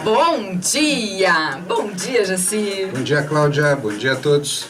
Bom dia! Bom dia, Jaci! Bom dia, Cláudia. Bom dia a todos.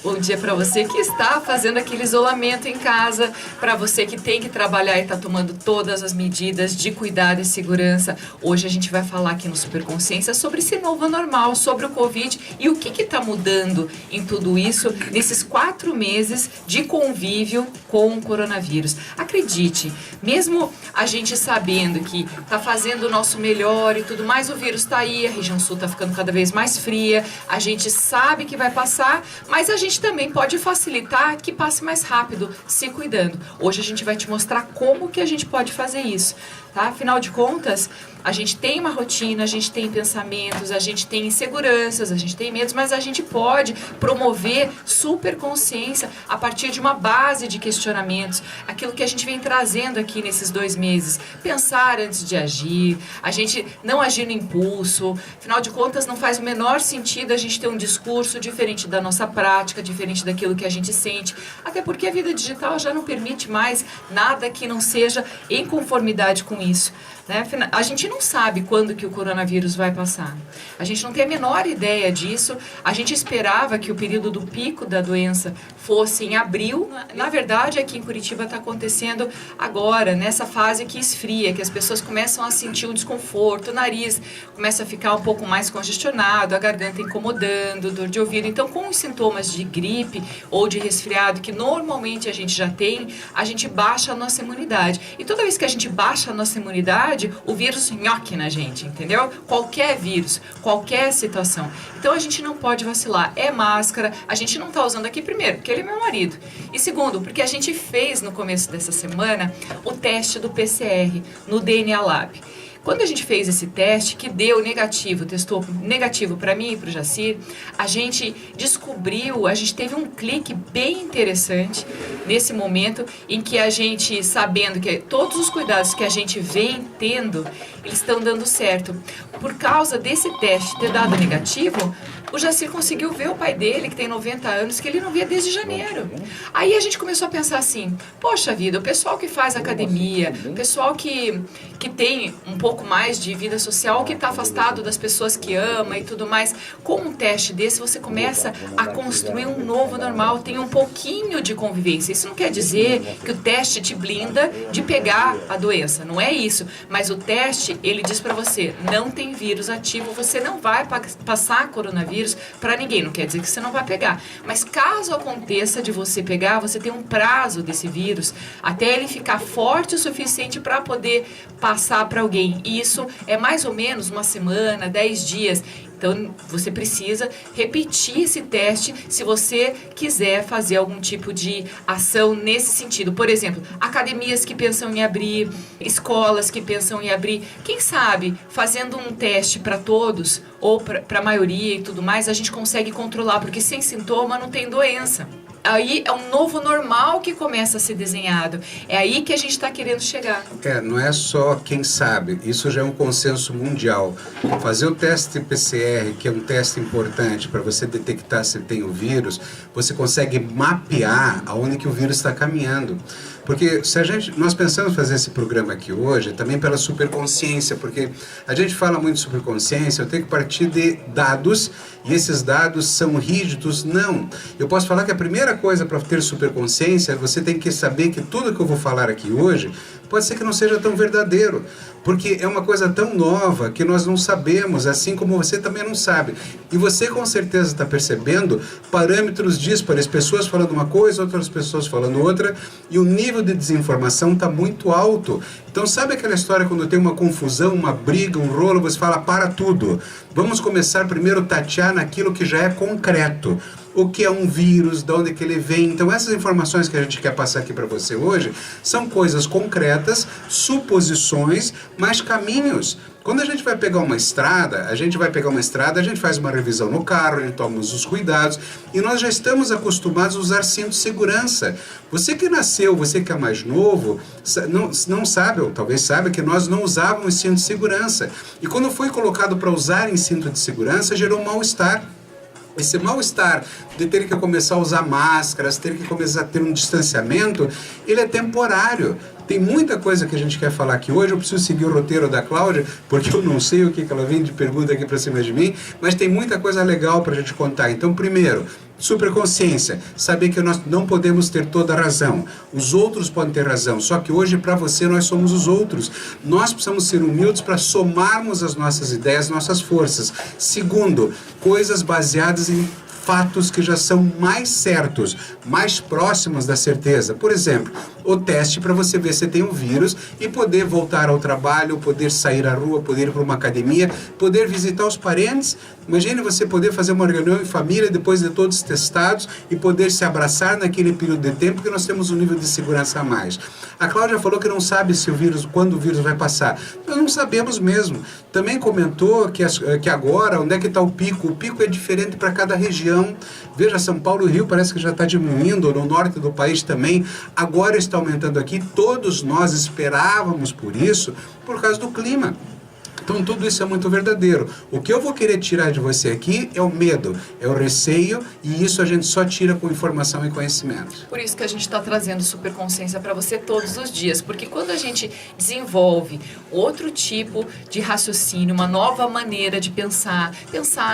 Bom dia para você que está fazendo aquele isolamento em casa, para você que tem que trabalhar e está tomando todas as medidas de cuidado e segurança. Hoje a gente vai falar aqui no Superconsciência sobre esse novo normal, sobre o Covid e o que está mudando em tudo isso nesses 4 meses de convívio com o coronavírus. Acredite, mesmo a gente sabendo que está fazendo o nosso melhor e tudo mais, o vírus está aí, a região sul está ficando cada vez mais fria, a gente sabe que vai passar, mas a gente também pode facilitar que passe mais rápido, se cuidando. Hoje a gente vai te mostrar como que a gente pode fazer isso, tá? Afinal de contas, a gente tem uma rotina, a gente tem pensamentos, a gente tem inseguranças, a gente tem medos, mas a gente pode promover superconsciência a partir de uma base de questionamentos, aquilo que a gente vem trazendo aqui nesses 2 meses. Pensar antes de agir, a gente não agir no impulso, afinal de contas não faz o menor sentido a gente ter um discurso diferente da nossa prática, diferente daquilo que a gente sente, até porque a vida digital já não permite mais nada que não seja em conformidade com isso, né? A gente não sabe quando que o coronavírus vai passar. A gente não tem a menor ideia disso. A gente esperava que o período do pico da doença fosse em abril. Na verdade, aqui em Curitiba está acontecendo agora, nessa fase que esfria, que as pessoas começam a sentir um desconforto, o nariz começa a ficar um pouco mais congestionado, a garganta incomodando, dor de ouvido. Então, com os sintomas de gripe ou de resfriado que normalmente a gente já tem, a gente baixa a nossa imunidade. E toda vez que a gente baixa a nossa imunidade, o vírus nhoque na gente, entendeu? Qualquer vírus, qualquer situação. Então a gente não pode vacilar. É máscara, a gente não tá usando aqui, primeiro, porque ele é meu marido. E segundo, porque a gente fez no começo dessa semana o teste do PCR no DNA Lab. Quando a gente fez esse teste, que deu negativo, testou negativo para mim e para o Jaci, a gente descobriu, a gente teve um clique bem interessante nesse momento em que a gente, sabendo que todos os cuidados que a gente vem tendo, eles estão dando certo. Por causa desse teste ter dado negativo, o Jaci conseguiu ver o pai dele, que tem 90 anos, que ele não via desde janeiro. Aí a gente começou a pensar assim, poxa vida, o pessoal que faz academia, o pessoal que tem um pouco mais de vida social, que está afastado das pessoas que ama e tudo mais, com um teste desse você começa a construir um novo normal, tem um pouquinho de convivência. Isso não quer dizer que o teste te blinda de pegar a doença, não é isso. Mas o teste, ele diz para você, não tem vírus ativo, você não vai passar coronavírus para ninguém, não quer dizer que você não vai pegar, mas caso aconteça de você pegar, você tem um prazo desse vírus até ele ficar forte o suficiente para poder passar para alguém, e isso é mais ou menos uma semana, 10 dias. Então, você precisa repetir esse teste se você quiser fazer algum tipo de ação nesse sentido. Por exemplo, academias que pensam em abrir, escolas que pensam em abrir. Quem sabe, fazendo um teste para todos, ou para a maioria e tudo mais, a gente consegue controlar, porque sem sintoma não tem doença. Aí é um novo normal que começa a ser desenhado. É aí que a gente está querendo chegar. Não é só quem sabe, isso já é um consenso mundial. Fazer o teste PCR, que é um teste importante para você detectar se tem o vírus, você consegue mapear aonde que o vírus está caminhando. Porque se nós pensamos fazer esse programa aqui hoje, também pela superconsciência, porque a gente fala muito de superconsciência, eu tenho que partir de dados, e esses dados são rígidos? Não. Eu posso falar que a primeira coisa para ter superconsciência, você tem que saber que tudo que eu vou falar aqui hoje, pode ser que não seja tão verdadeiro, porque é uma coisa tão nova que nós não sabemos, assim como você também não sabe. E você com certeza está percebendo parâmetros díspares, pessoas falando uma coisa, outras pessoas falando outra, e o nível de desinformação está muito alto. Então sabe aquela história quando tem uma confusão, uma briga, um rolo, você fala, para tudo. Vamos começar primeiro a tatear naquilo que já é concreto. O que é um vírus, de onde que ele vem. Então essas informações que a gente quer passar aqui para você hoje são coisas concretas, suposições, mas caminhos. Quando a gente vai pegar uma estrada, a gente faz uma revisão no carro, a gente toma os cuidados, e nós já estamos acostumados a usar cinto de segurança. Você que nasceu, você que é mais novo, não sabe, ou talvez saiba, que nós não usávamos cinto de segurança. E quando foi colocado para usar em cinto de segurança, gerou um mal-estar. Esse mal-estar de ter que começar a usar máscaras, ter que começar a ter um distanciamento, ele é temporário. Tem muita coisa que a gente quer falar aqui hoje. Eu preciso seguir o roteiro da Cláudia, porque eu não sei o que ela vem de pergunta aqui para cima de mim, mas tem muita coisa legal para a gente contar. Então, primeiro, superconsciência, saber que nós não podemos ter toda a razão. Os outros podem ter razão, só que hoje, para você, nós somos os outros. Nós precisamos ser humildes para somarmos as nossas ideias, nossas forças. Segundo, coisas baseadas em fatos que já são mais certos, mais próximos da certeza. Por exemplo, o teste para você ver se tem um vírus e poder voltar ao trabalho, poder sair à rua, poder ir para uma academia, poder visitar os parentes. Imagine você poder fazer uma reunião em família depois de todos testados e poder se abraçar naquele período de tempo que nós temos um nível de segurança a mais. A Cláudia falou que não sabe se o vírus, quando o vírus vai passar. Nós não sabemos mesmo. Também comentou que agora, onde é que está o pico? O pico é diferente para cada região. Veja, São Paulo e Rio parece que já está diminuindo, no norte do país também. Agora está aumentando aqui. Todos nós esperávamos por isso, por causa do clima. Então tudo isso é muito verdadeiro. O que eu vou querer tirar de você aqui é o medo, é o receio, e isso a gente só tira com informação e conhecimento. Por isso que a gente está trazendo superconsciência para você todos os dias, porque quando a gente desenvolve outro tipo de raciocínio, uma nova maneira de pensar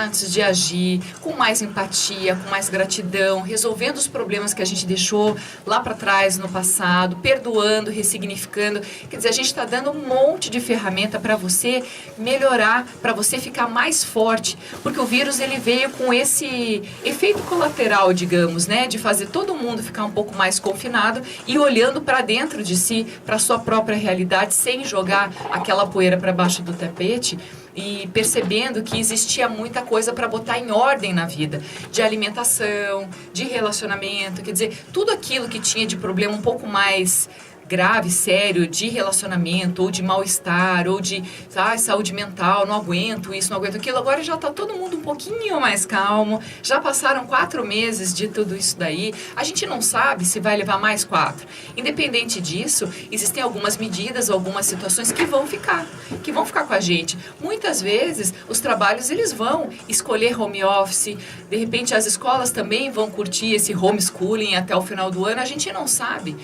antes de agir, com mais empatia, com mais gratidão, resolvendo os problemas que a gente deixou lá para trás no passado, perdoando, ressignificando, quer dizer, a gente está dando um monte de ferramenta para você melhorar, para você ficar mais forte, porque o vírus ele veio com esse efeito colateral, digamos, né, de fazer todo mundo ficar um pouco mais confinado e olhando para dentro de si, para sua própria realidade, sem jogar aquela poeira para baixo do tapete, e percebendo que existia muita coisa para botar em ordem na vida, de alimentação, de relacionamento, quer dizer, tudo aquilo que tinha de problema um pouco mais grave, sério, de relacionamento, ou de mal-estar, ou de saúde mental, não aguento isso, não aguento aquilo. Agora já está todo mundo um pouquinho mais calmo, já passaram 4 meses de tudo isso daí. A gente não sabe se vai levar mais 4. Independente disso, existem algumas medidas, algumas situações que vão ficar com a gente. Muitas vezes, os trabalhos, eles vão escolher home office, de repente as escolas também vão curtir esse homeschooling até o final do ano. A gente não sabe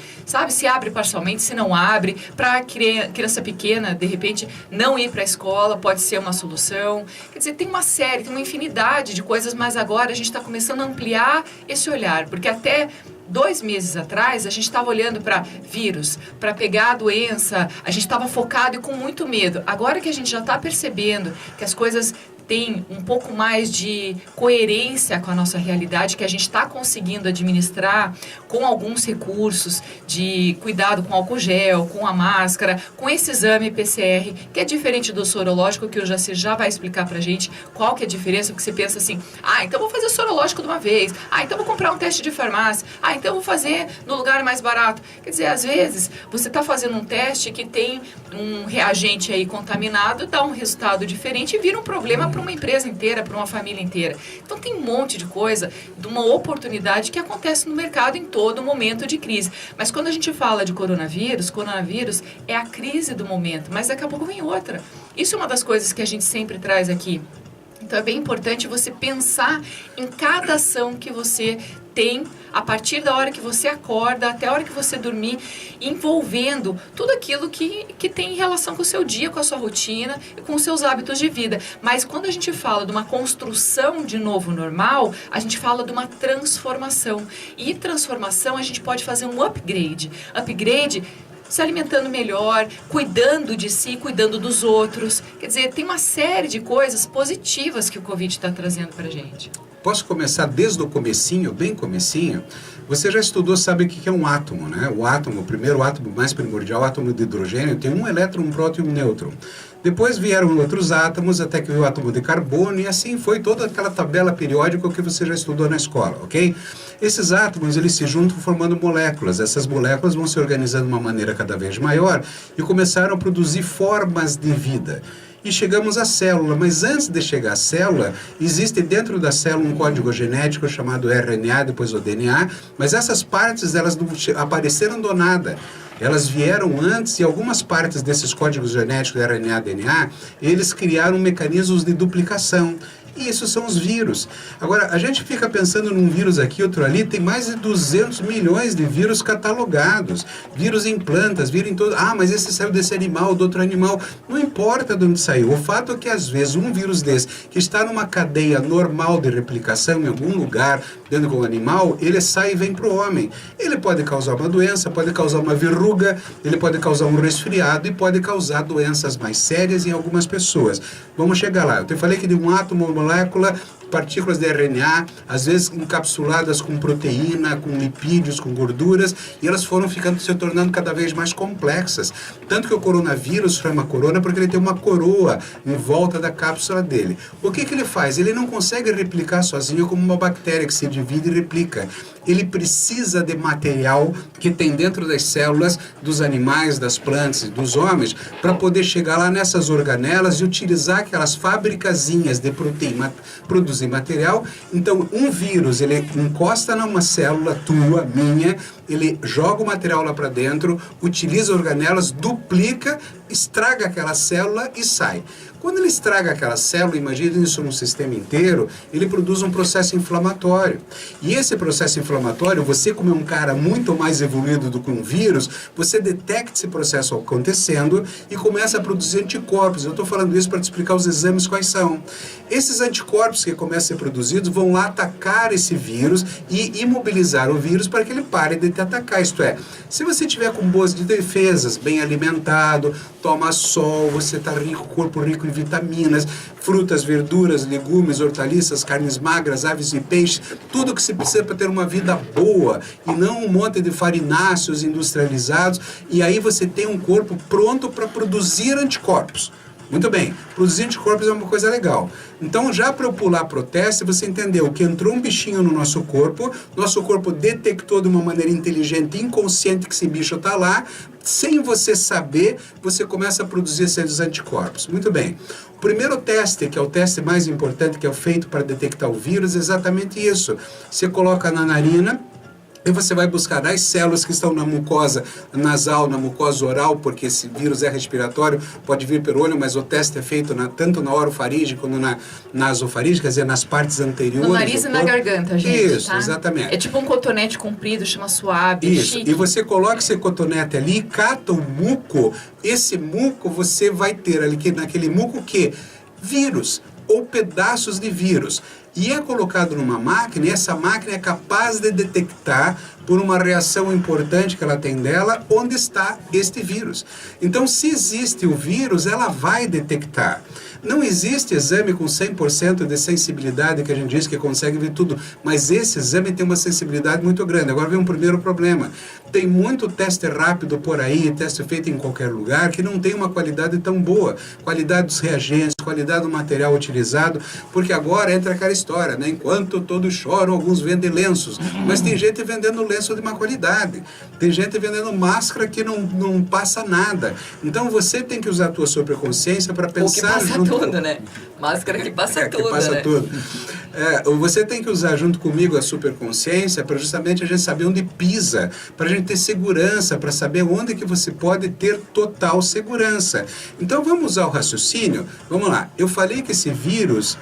se abre parcialmente, se não abre, para criança pequena, de repente, não ir para a escola pode ser uma solução. Quer dizer, tem uma infinidade de coisas, mas agora a gente está começando a ampliar esse olhar, porque até 2 meses atrás, a gente estava olhando para vírus, para pegar a doença, a gente estava focado e com muito medo. Agora que a gente já está percebendo que as coisas tem um pouco mais de coerência com a nossa realidade, que a gente está conseguindo administrar com alguns recursos de cuidado com álcool gel, com a máscara, com esse exame PCR, que é diferente do sorológico, que o Jacir já vai explicar pra gente qual que é a diferença, porque você pensa assim, então vou fazer sorológico de uma vez, então vou comprar um teste de farmácia, então vou fazer no lugar mais barato. Quer dizer, às vezes, você está fazendo um teste que tem um reagente aí contaminado, dá um resultado diferente e vira um problema para uma empresa inteira, para uma família inteira. Então tem um monte de coisa, de uma oportunidade que acontece no mercado em todo momento de crise. Mas quando a gente fala de coronavírus é a crise do momento, mas daqui a pouco vem outra. Isso é uma das coisas que a gente sempre traz aqui. Então é bem importante você pensar em cada ação que você tem a partir da hora que você acorda até a hora que você dormir, envolvendo tudo aquilo que tem relação com o seu dia, com a sua rotina e com os seus hábitos de vida. Mas quando a gente fala de uma construção de novo normal, a gente fala de uma transformação. E transformação a gente pode fazer um upgrade. Upgrade se alimentando melhor, cuidando de si, cuidando dos outros. Quer dizer, tem uma série de coisas positivas que o Covid está trazendo para a gente. Posso começar desde o comecinho, bem comecinho? Você já estudou, sabe o que é um átomo, né? O átomo, o primeiro átomo mais primordial, o átomo de hidrogênio, tem um elétron, um próton e um nêutron. Depois vieram outros átomos, até que veio o átomo de carbono, e assim foi toda aquela tabela periódica que você já estudou na escola, ok? Esses átomos, eles se juntam formando moléculas. Essas moléculas vão se organizando de uma maneira cada vez maior e começaram a produzir formas de vida. E chegamos à célula, mas antes de chegar à célula, existe dentro da célula um código genético chamado RNA, depois o DNA, mas essas partes, elas não apareceram do nada. Elas vieram antes e algumas partes desses códigos genéticos, RNA, DNA, eles criaram mecanismos de duplicação. E isso são os vírus. Agora, a gente fica pensando num vírus aqui, outro ali, tem mais de 200 milhões de vírus catalogados. Vírus em plantas, vírus em todo... Ah, mas esse saiu desse animal, do outro animal. Não importa de onde saiu. O fato é que, às vezes, um vírus desse, que está numa cadeia normal de replicação em algum lugar, dentro de um animal, ele sai e vem para o homem. Ele pode causar uma doença, pode causar uma verruga, ele pode causar um resfriado e pode causar doenças mais sérias em algumas pessoas. Vamos chegar lá. Eu te falei que de um átomo, uma molécula, partículas de RNA, às vezes encapsuladas com proteína, com lipídios, com gorduras, e elas foram se tornando cada vez mais complexas. Tanto que o coronavírus chama corona porque ele tem uma coroa em volta da cápsula dele. O que ele faz? Ele não consegue replicar sozinho como uma bactéria que se divide e replica. Ele precisa de material que tem dentro das células dos animais, das plantas e dos homens para poder chegar lá nessas organelas e utilizar aquelas fabricazinhas de proteína, produzir material. Então, um vírus, ele encosta numa célula tua, minha, ele joga o material lá para dentro, utiliza organelas, duplica, estraga aquela célula e sai. Quando ele estraga aquela célula, imagine isso num sistema inteiro, ele produz um processo inflamatório. E esse processo inflamatório, você como é um cara muito mais evoluído do que um vírus, você detecta esse processo acontecendo e começa a produzir anticorpos. Eu estou falando isso para te explicar os exames quais são. Esses anticorpos que começam a ser produzidos vão lá atacar esse vírus e imobilizar o vírus para que ele pare de te atacar. Isto é, se você tiver com boas defesas, bem alimentado, toma sol, você está rico, corpo rico em vitaminas, frutas, verduras, legumes, hortaliças, carnes magras, aves e peixes, tudo que se precisa para ter uma vida boa e não um monte de farináceos industrializados, e aí você tem um corpo pronto para produzir anticorpos. Muito bem, produzir anticorpos é uma coisa legal. Então, já para eu pular para o teste, você entendeu que entrou um bichinho no nosso corpo detectou de uma maneira inteligente, inconsciente que esse bicho está lá, sem você saber, você começa a produzir esses anticorpos. Muito bem. O primeiro teste, que é o teste mais importante, que é o feito para detectar o vírus, é exatamente isso. Você coloca na narina, e você vai buscar as células que estão na mucosa nasal, na mucosa oral, porque esse vírus é respiratório, pode vir pelo olho, mas o teste é feito tanto na orofaringe quanto na nasofaringe, quer dizer, nas partes anteriores. No nariz e na garganta, gente. Isso, tá? Exatamente. É tipo um cotonete comprido, chama suave. Isso, chique. e você coloca esse cotonete ali, cata o muco, esse muco você vai ter ali, naquele muco o quê? Vírus ou pedaços de vírus. E é colocado numa máquina, e essa máquina é capaz de detectar, por uma reação importante que ela tem dela, onde está este vírus. Então, se existe o vírus, ela vai detectar. Não existe exame com 100% de sensibilidade, que a gente diz que consegue ver tudo, mas esse exame tem uma sensibilidade muito grande. Agora vem um primeiro problema. Tem muito teste rápido por aí, teste feito em qualquer lugar, que não tem uma qualidade tão boa. Qualidade dos reagentes, qualidade do material utilizado, porque agora entra aquela história, né? Enquanto todos choram, alguns vendem lenços. Mas tem gente vendendo lenço de má qualidade. Tem gente vendendo máscara que não passa nada. Então você tem que usar a tua superconsciência para pensar junto. Tudo, né? Máscara que passa tudo, que passa né? tudo. Você tem que usar junto comigo a superconsciência para justamente a gente saber onde pisa, para a gente ter segurança, para saber onde que você pode ter total segurança. Então vamos usar o raciocínio. Vamos lá. Eu falei que esse vírus...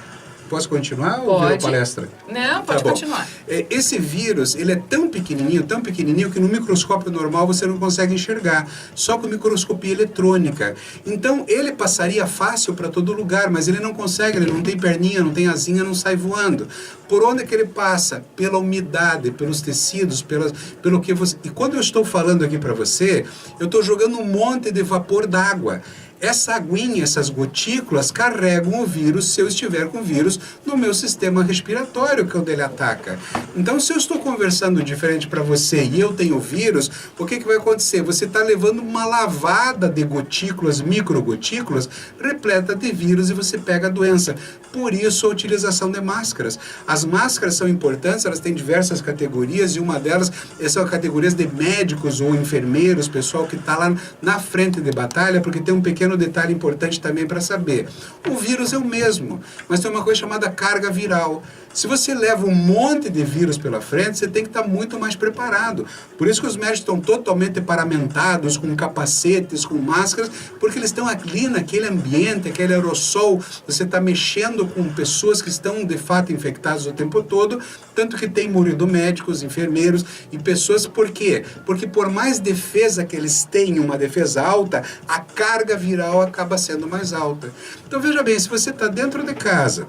Posso continuar ou virou palestra? Não, pode continuar. Esse vírus, ele é tão pequenininho, que no microscópio normal você não consegue enxergar, só com microscopia eletrônica. Então, ele passaria fácil para todo lugar, mas ele não consegue, ele não tem perninha, não tem asinha, não sai voando. Por onde que ele passa? Pela umidade, pelos tecidos, pelo que você... E quando eu estou falando aqui para você, eu estou jogando um monte de vapor d'água. Essa aguinha, essas gotículas carregam o vírus, se eu estiver com vírus, no meu sistema respiratório, que é onde ele ataca. Então, se eu estou conversando diferente para você e eu tenho vírus, o que vai acontecer? Você está levando uma lavada de gotículas, microgotículas, repleta de vírus e você pega a doença. Por isso, a utilização de máscaras. As máscaras são importantes, elas têm diversas categorias e uma delas são categorias de médicos ou enfermeiros, pessoal que está lá na frente de batalha, porque tem um pequeno pequeno detalhe importante também para saber. O vírus é o mesmo, mas tem uma coisa chamada carga viral. Se você leva um monte de vírus pela frente, você tem que estar muito mais preparado. Por isso que os médicos estão totalmente paramentados, com capacetes, com máscaras, porque eles estão ali naquele ambiente, aquele aerossol. Você está mexendo com pessoas que estão, de fato, infectadas o tempo todo, tanto que tem morrido médicos, enfermeiros e pessoas. Por quê? Porque por mais defesa que eles tenham, uma defesa alta, a carga viral acaba sendo mais alta. Então, veja bem, se você está dentro de casa,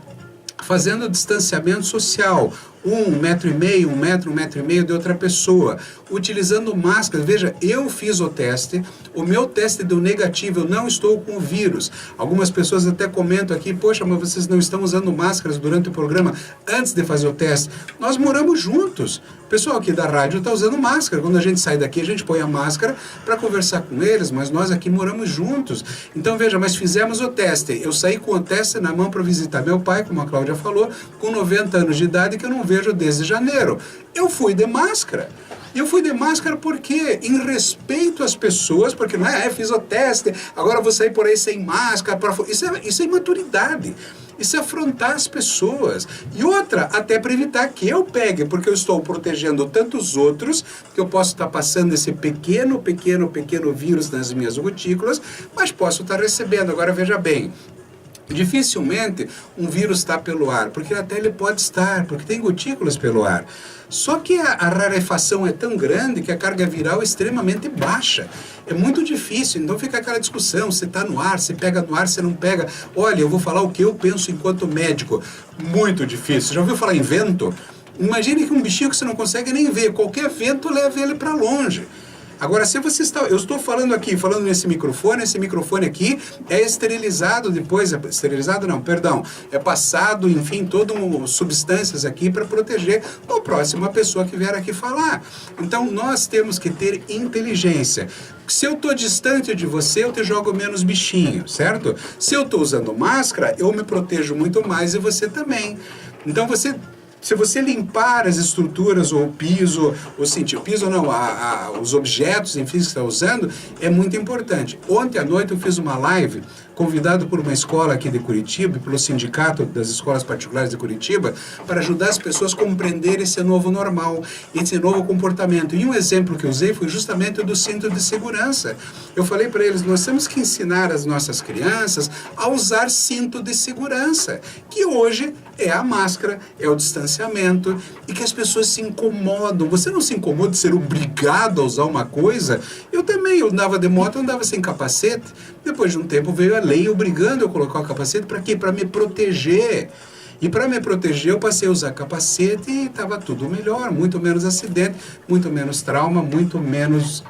fazendo distanciamento social, 1,5 metro, 1 metro e meio de outra pessoa, utilizando máscara. Veja, eu fiz o teste, o meu teste deu negativo, eu não estou com o vírus. Algumas pessoas até comentam aqui, poxa, mas vocês não estão usando máscaras durante o programa antes de fazer o teste. Nós moramos juntos. O pessoal aqui da rádio está usando máscara. Quando a gente sai daqui, a gente põe a máscara para conversar com eles, mas nós aqui moramos juntos. Então, veja, mas fizemos o teste. Eu saí com o teste na mão para visitar meu pai, como a Cláudia falou, com 90 anos de idade, que eu não vejo desde janeiro. Eu fui de máscara. E eu fui de máscara porque, em respeito às pessoas, porque não é, fiz o teste, agora vou sair por aí sem máscara. Isso é imaturidade. Isso é afrontar as pessoas. E outra, até para evitar que eu pegue, porque eu estou protegendo tantos outros, que eu posso estar passando esse pequeno vírus nas minhas gotículas, mas posso estar recebendo. Agora, veja bem, dificilmente um vírus está pelo ar, porque até ele pode estar, porque tem gotículas pelo ar. Só que a rarefação é tão grande que a carga viral é extremamente baixa. É muito difícil, então fica aquela discussão, você está no ar, você pega no ar, você não pega. Olha, eu vou falar o que eu penso enquanto médico. Muito difícil. Já ouviu falar em vento? Imagine que um bichinho que você não consegue nem ver, qualquer vento leva ele para longe. Agora, se você está... Eu estou falando aqui, falando nesse microfone, esse microfone aqui é esterilizado depois... Esterilizado não, perdão. É passado, enfim, todas substâncias aqui para proteger a próxima pessoa que vier aqui falar. Então, nós temos que ter inteligência. Se eu estou distante de você, eu te jogo menos bichinho, certo? Se eu estou usando máscara, eu me protejo muito mais e você também. Então, se você limpar as estruturas ou o piso, o piso não, os objetos, enfim, que você está usando, é muito importante. Ontem à noite eu fiz uma live, convidado por uma escola aqui de Curitiba, pelo Sindicato das Escolas Particulares de Curitiba, para ajudar as pessoas a compreender esse novo normal, esse novo comportamento. E um exemplo que eu usei foi justamente o do cinto de segurança. Eu falei para eles, nós temos que ensinar as nossas crianças a usar cinto de segurança, que hoje é a máscara, é o distanciamento, e que as pessoas se incomodam. Você não se incomoda de ser obrigado a usar uma coisa? Eu também, eu andava de moto, eu andava sem capacete. Depois de um tempo veio a lei obrigando eu a colocar o capacete. Para quê? Para me proteger. E para me proteger eu passei a usar capacete e estava tudo melhor. Muito menos acidente, muito menos trauma, muito menos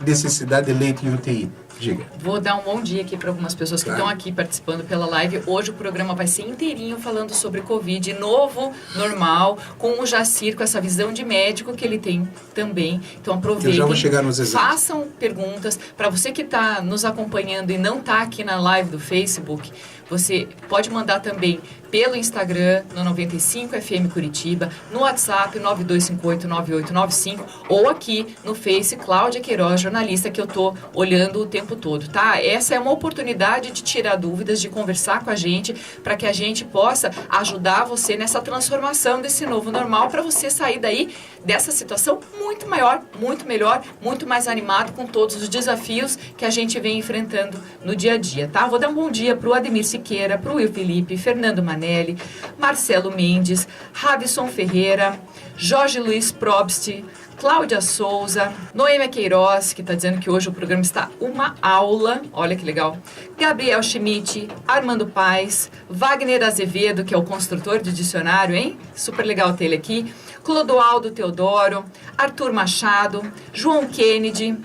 necessidade de leito em UTI. Diga. Vou dar um bom dia aqui para algumas pessoas que estão aqui participando pela live. Hoje o programa vai ser inteirinho falando sobre Covid, novo, normal, com o Jacir, com essa visão de médico que ele tem também. Então aproveitem, eu já vou chegar nos exemplos. Façam perguntas. Para você que está nos acompanhando e não está aqui na live do Facebook, você pode mandar também pelo Instagram, no 95 FM Curitiba, no WhatsApp, 92589895, ou aqui no Face, Cláudia Queiroz, jornalista, que eu estou olhando o tempo todo, tá? Essa é uma oportunidade de tirar dúvidas, de conversar com a gente, para que a gente possa ajudar você nessa transformação desse novo normal, para você sair daí dessa situação muito maior, muito melhor, muito mais animado com todos os desafios que a gente vem enfrentando no dia a dia, tá? Vou dar um bom dia para o Ademir Siqueira, para o Will Felipe, Fernando Manelli, Marcelo Mendes, Ravison Ferreira, Jorge Luiz Probst, Cláudia Souza, Noêmia Queiroz, que está dizendo que hoje o programa está uma aula, olha que legal, Gabriel Schmidt, Armando Paes, Wagner Azevedo, que é o construtor de dicionário, hein? Super legal ter ele aqui, Clodoaldo Teodoro, Arthur Machado, João Kennedy,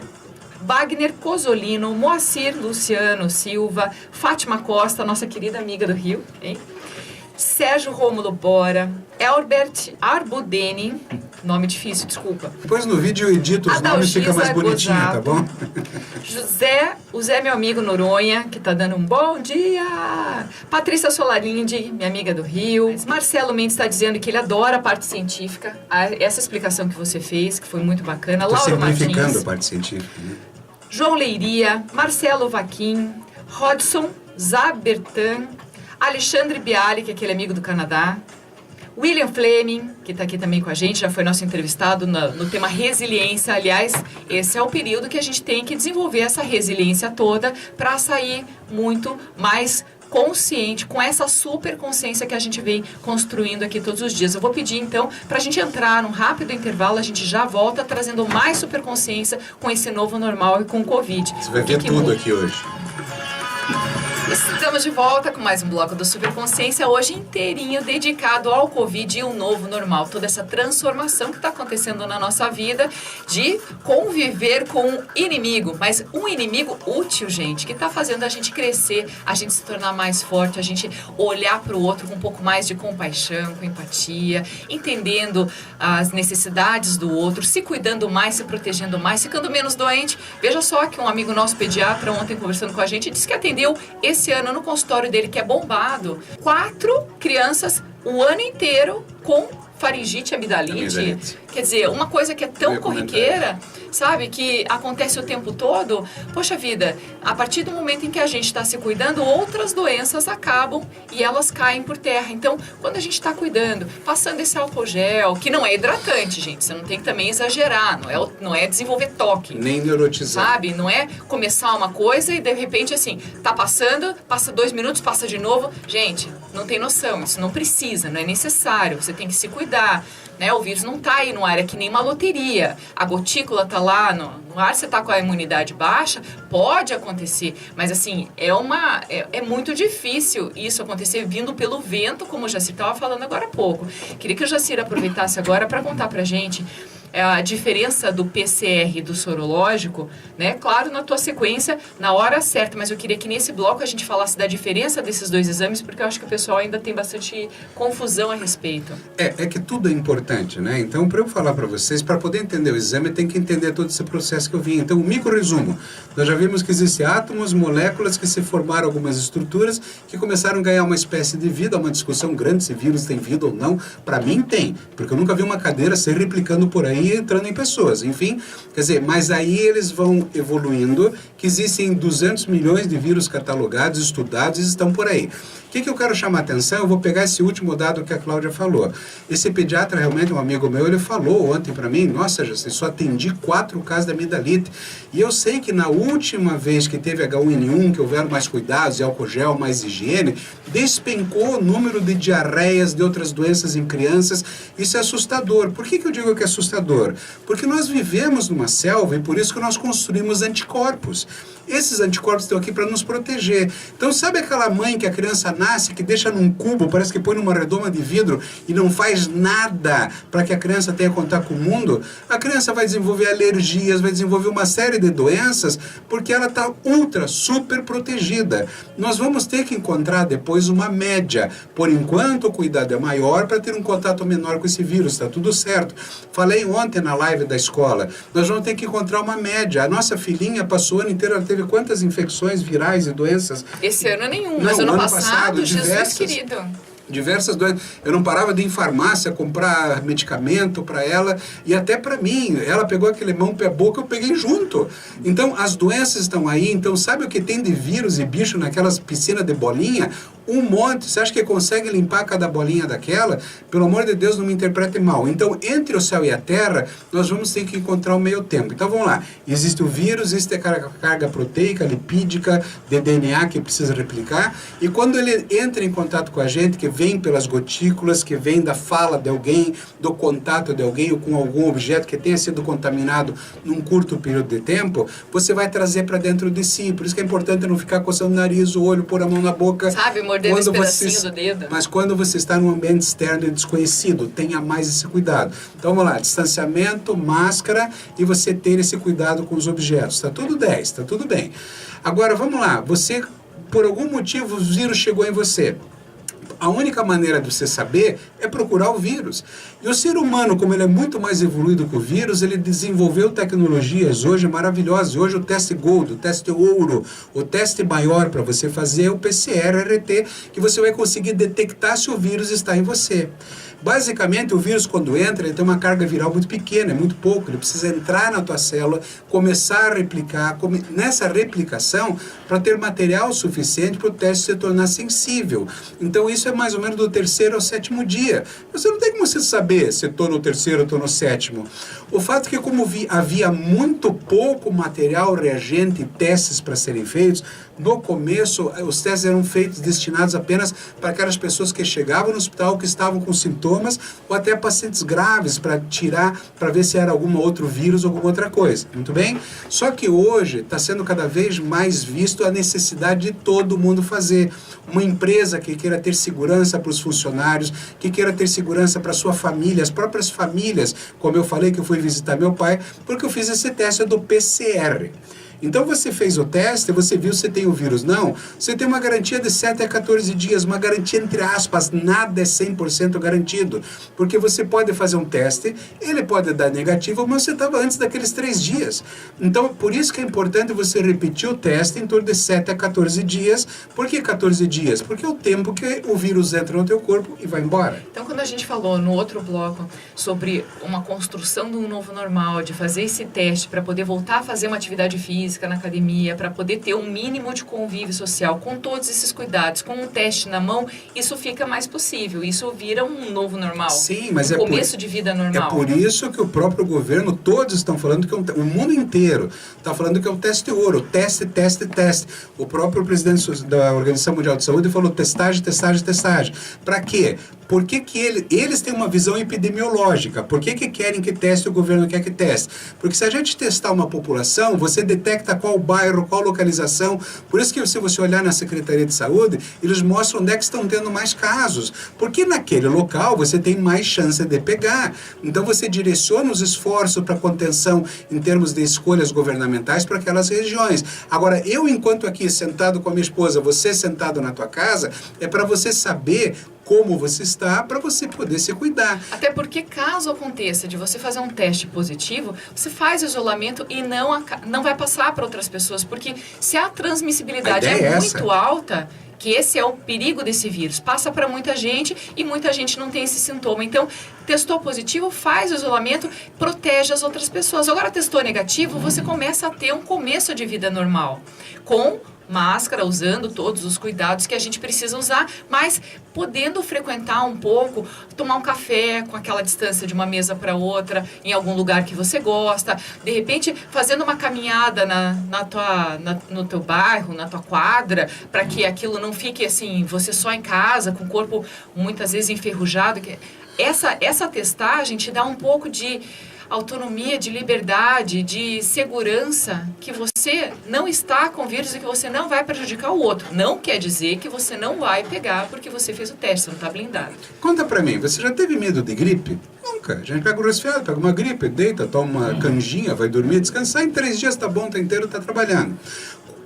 Wagner Cosolino, Moacir Luciano Silva, Fátima Costa, nossa querida amiga do Rio, hein? Sérgio Rômulo Bora, Elbert Arbudeni, nome difícil, desculpa. Depois no vídeo eu edito os nomes, fica mais bonitinho, tá bom? O Zé, meu amigo Noronha, que tá dando um bom dia. Patrícia Solarindi, minha amiga do Rio. Marcelo Mendes está dizendo que ele adora a parte científica. Essa explicação que você fez, que foi muito bacana. Estou Laura simplificando Martins, a parte científica, né? João Leiria, Marcelo Vaquim, Rodson Zabertan, Alexandre Bialy, que é aquele amigo do Canadá, William Fleming, que está aqui também com a gente, já foi nosso entrevistado no tema resiliência. Aliás, esse é o período que a gente tem que desenvolver essa resiliência toda para sair muito mais consciente, com essa super consciência que a gente vem construindo aqui todos os dias. Eu vou pedir, então, para a gente entrar num rápido intervalo, a gente já volta trazendo mais super consciência com esse novo normal e com o Covid. Você vai ver tudo aqui hoje. Estamos de volta com mais um bloco do Superconsciência, hoje inteirinho dedicado ao Covid e o novo normal. Toda essa transformação que está acontecendo na nossa vida de conviver com um inimigo, mas um inimigo útil, gente, que está fazendo a gente crescer, a gente se tornar mais forte, a gente olhar para o outro com um pouco mais de compaixão, com empatia, entendendo as necessidades do outro, se cuidando mais, se protegendo mais, ficando menos doente. Veja só que um amigo nosso pediatra ontem conversando com a gente disse que atendeu esse ano no consultório dele, que é bombado, 4 crianças o ano inteiro com faringite, amidalite. Quer dizer, uma coisa que é tão corriqueira, sabe, que acontece o tempo todo. Poxa vida, a partir do momento em que a gente está se cuidando, outras doenças acabam e elas caem por terra. Então, quando a gente está cuidando, passando esse álcool gel, que não é hidratante, gente, você não tem que também exagerar, não é desenvolver toque. Nem neurotizar. Sabe, não é começar uma coisa e de repente assim, tá passando, passa 2 minutos, passa de novo. Gente, não tem noção, isso não precisa, não é necessário, você tem que se cuidar. Né? O vírus não está aí no ar, é que nem uma loteria. A gotícula está lá no ar, você está com a imunidade baixa, pode acontecer. Mas assim, é muito difícil isso acontecer vindo pelo vento, como o Jacir estava falando agora há pouco. Queria que o Jacir aproveitasse agora para contar para a gente a diferença do PCR e do sorológico, né? Claro, na tua sequência, na hora certa, mas eu queria que nesse bloco a gente falasse da diferença desses 2 exames, porque eu acho que o pessoal ainda tem bastante confusão a respeito. É que tudo é importante, né? Então, para eu falar para vocês, para poder entender o exame, tem que entender todo esse processo que eu vim. Então, o micro-resumo. Nós já vimos que existem átomos, moléculas que se formaram algumas estruturas que começaram a ganhar uma espécie de vida, uma discussão grande se vírus tem vida ou não. Para mim tem, porque eu nunca vi uma cadeira se replicando por aí entrando em pessoas, enfim, quer dizer, mas aí eles vão evoluindo, que existem 200 milhões de vírus catalogados, estudados e estão por aí. O que eu quero chamar a atenção? Eu vou pegar esse último dado que a Cláudia falou. Esse pediatra, realmente, um amigo meu, ele falou ontem para mim, nossa, já só atendi 4 casos de amidalite. E eu sei que na última vez que teve H1N1, que houveram mais cuidados, álcool gel, mais higiene, despencou o número de diarreias, de outras doenças em crianças. Isso é assustador. Por que eu digo que é assustador? Porque nós vivemos numa selva e por isso que nós construímos anticorpos. Esses anticorpos estão aqui para nos proteger. Então, sabe aquela mãe que a criança nasce, que deixa num cubo, parece que põe numa redoma de vidro e não faz nada para que a criança tenha contato com o mundo? A criança vai desenvolver alergias, vai desenvolver uma série de doenças, porque ela está super protegida. Nós vamos ter que encontrar depois uma média. Por enquanto, o cuidado é maior para ter um contato menor com esse vírus, está tudo certo. Falei ontem na live da escola, nós vamos ter que encontrar uma média. A nossa filhinha passou o ano inteiro, ela teve quantas infecções virais e doenças? Esse ano nenhum, mas ano passado, Jesus querido. Diversas doenças. Eu não parava de ir em farmácia comprar medicamento para ela e até para mim. Ela pegou aquele mão pé boca, eu peguei junto. Então as doenças estão aí. Então sabe o que tem de vírus e bicho naquelas piscinas de bolinha? Um monte. Você acha que consegue limpar cada bolinha daquela? Pelo amor de Deus, não me interprete mal. Então, entre o céu e a terra, nós vamos ter que encontrar o meio tempo. Então, vamos lá. Existe o vírus, existe a carga proteica, lipídica, de DNA que precisa replicar. E quando ele entra em contato com a gente, que vem pelas gotículas, que vem da fala de alguém, do contato de alguém ou com algum objeto que tenha sido contaminado num curto período de tempo, você vai trazer para dentro de si. Por isso que é importante não ficar coçando o nariz, o olho, pôr a mão na boca. Sabe, mordendo esse pedacinho do dedo. Mas quando você está num ambiente externo e desconhecido, tenha mais esse cuidado. Então vamos lá, distanciamento, máscara e você ter esse cuidado com os objetos. Está tudo 10, está tudo bem. Agora vamos lá, você, por algum motivo, o vírus chegou em você. a única maneira de você saber é procurar o vírus. E o ser humano, como ele é muito mais evoluído que o vírus, ele desenvolveu tecnologias hoje maravilhosas. Hoje o teste Gold, o teste Ouro, o teste maior para você fazer é o PCR-RT, que você vai conseguir detectar se o vírus está em você. Basicamente, o vírus, quando entra, ele tem uma carga viral muito pequena, é muito pouco. Ele precisa entrar na tua célula, começar a replicar, nessa replicação, para ter material suficiente para o teste se tornar sensível. Então, isso é mais ou menos do 3º ao 7º dia. Você não tem como você saber se estou no 3º ou estou no 7º. O fato é que, como havia muito pouco material, reagente e testes para serem feitos, no começo, os testes eram feitos, destinados apenas para aquelas pessoas que chegavam no hospital, que estavam com sintomas, ou até pacientes graves, para tirar, para ver se era algum outro vírus ou alguma outra coisa. Muito bem? Só que hoje está sendo cada vez mais visto a necessidade de todo mundo fazer. Uma empresa que queira ter segurança para os funcionários, que queira ter segurança para a sua família, as próprias famílias, como eu falei que eu fui visitar meu pai, porque eu fiz esse teste do PCR. Então você fez o teste, você viu se tem o vírus. Não, você tem uma garantia de 7 a 14 dias, uma garantia entre aspas, nada é 100% garantido. Porque você pode fazer um teste, ele pode dar negativo, mas você estava antes daqueles 3 dias. Então, por isso que é importante você repetir o teste em torno de 7 a 14 dias. Por que 14 dias? Porque é o tempo que o vírus entra no teu corpo e vai embora. Então, quando a gente falou no outro bloco sobre uma construção de um novo normal, de fazer esse teste para poder voltar a fazer uma atividade física, na academia, para poder ter um mínimo de convívio social, com todos esses cuidados, com um teste na mão, isso fica mais possível, isso vira um novo normal. Sim, mas começo de vida normal. É por isso que o próprio governo, todos estão falando que o mundo inteiro está falando que é um teste ouro, teste, teste, teste. O próprio presidente da Organização Mundial de Saúde falou testagem, testagem, testagem. Para quê? Por que eles têm uma visão epidemiológica? Por que querem que teste e o governo quer que teste? Porque se a gente testar uma população, você detecta qual bairro, qual localização. Por isso que se você olhar na Secretaria de Saúde, eles mostram onde é que estão tendo mais casos. Porque naquele local você tem mais chance de pegar. Então você direciona os esforços para contenção em termos de escolhas governamentais para aquelas regiões. Agora, eu enquanto aqui sentado com a minha esposa, você sentado na tua casa, é para você saber como você está, para você poder se cuidar. Até porque caso aconteça de você fazer um teste positivo, você faz o isolamento e não vai passar para outras pessoas, porque se a transmissibilidade é muito alta, que esse é o perigo desse vírus, passa para muita gente e muita gente não tem esse sintoma. Então, testou positivo, faz o isolamento, protege as outras pessoas. Agora, testou negativo, você começa a ter um começo de vida normal, com máscara, usando todos os cuidados que a gente precisa usar, mas podendo frequentar um pouco, tomar um café com aquela distância de uma mesa para outra, em algum lugar que você gosta, de repente fazendo uma caminhada no teu bairro, na tua quadra, para que aquilo não fique assim, você só em casa, com o corpo muitas vezes enferrujado. Essa testagem te dá um pouco de autonomia, de liberdade, de segurança, que você não está com vírus e que você não vai prejudicar o outro. Não quer dizer que você não vai pegar porque você fez o teste, você não está blindado. Conta pra mim, você já teve medo de gripe? Nunca. A gente pega um resfriado, pega uma gripe, deita, toma uma canjinha, vai dormir, descansar, em 3 dias tá bom, tá inteiro, tá trabalhando.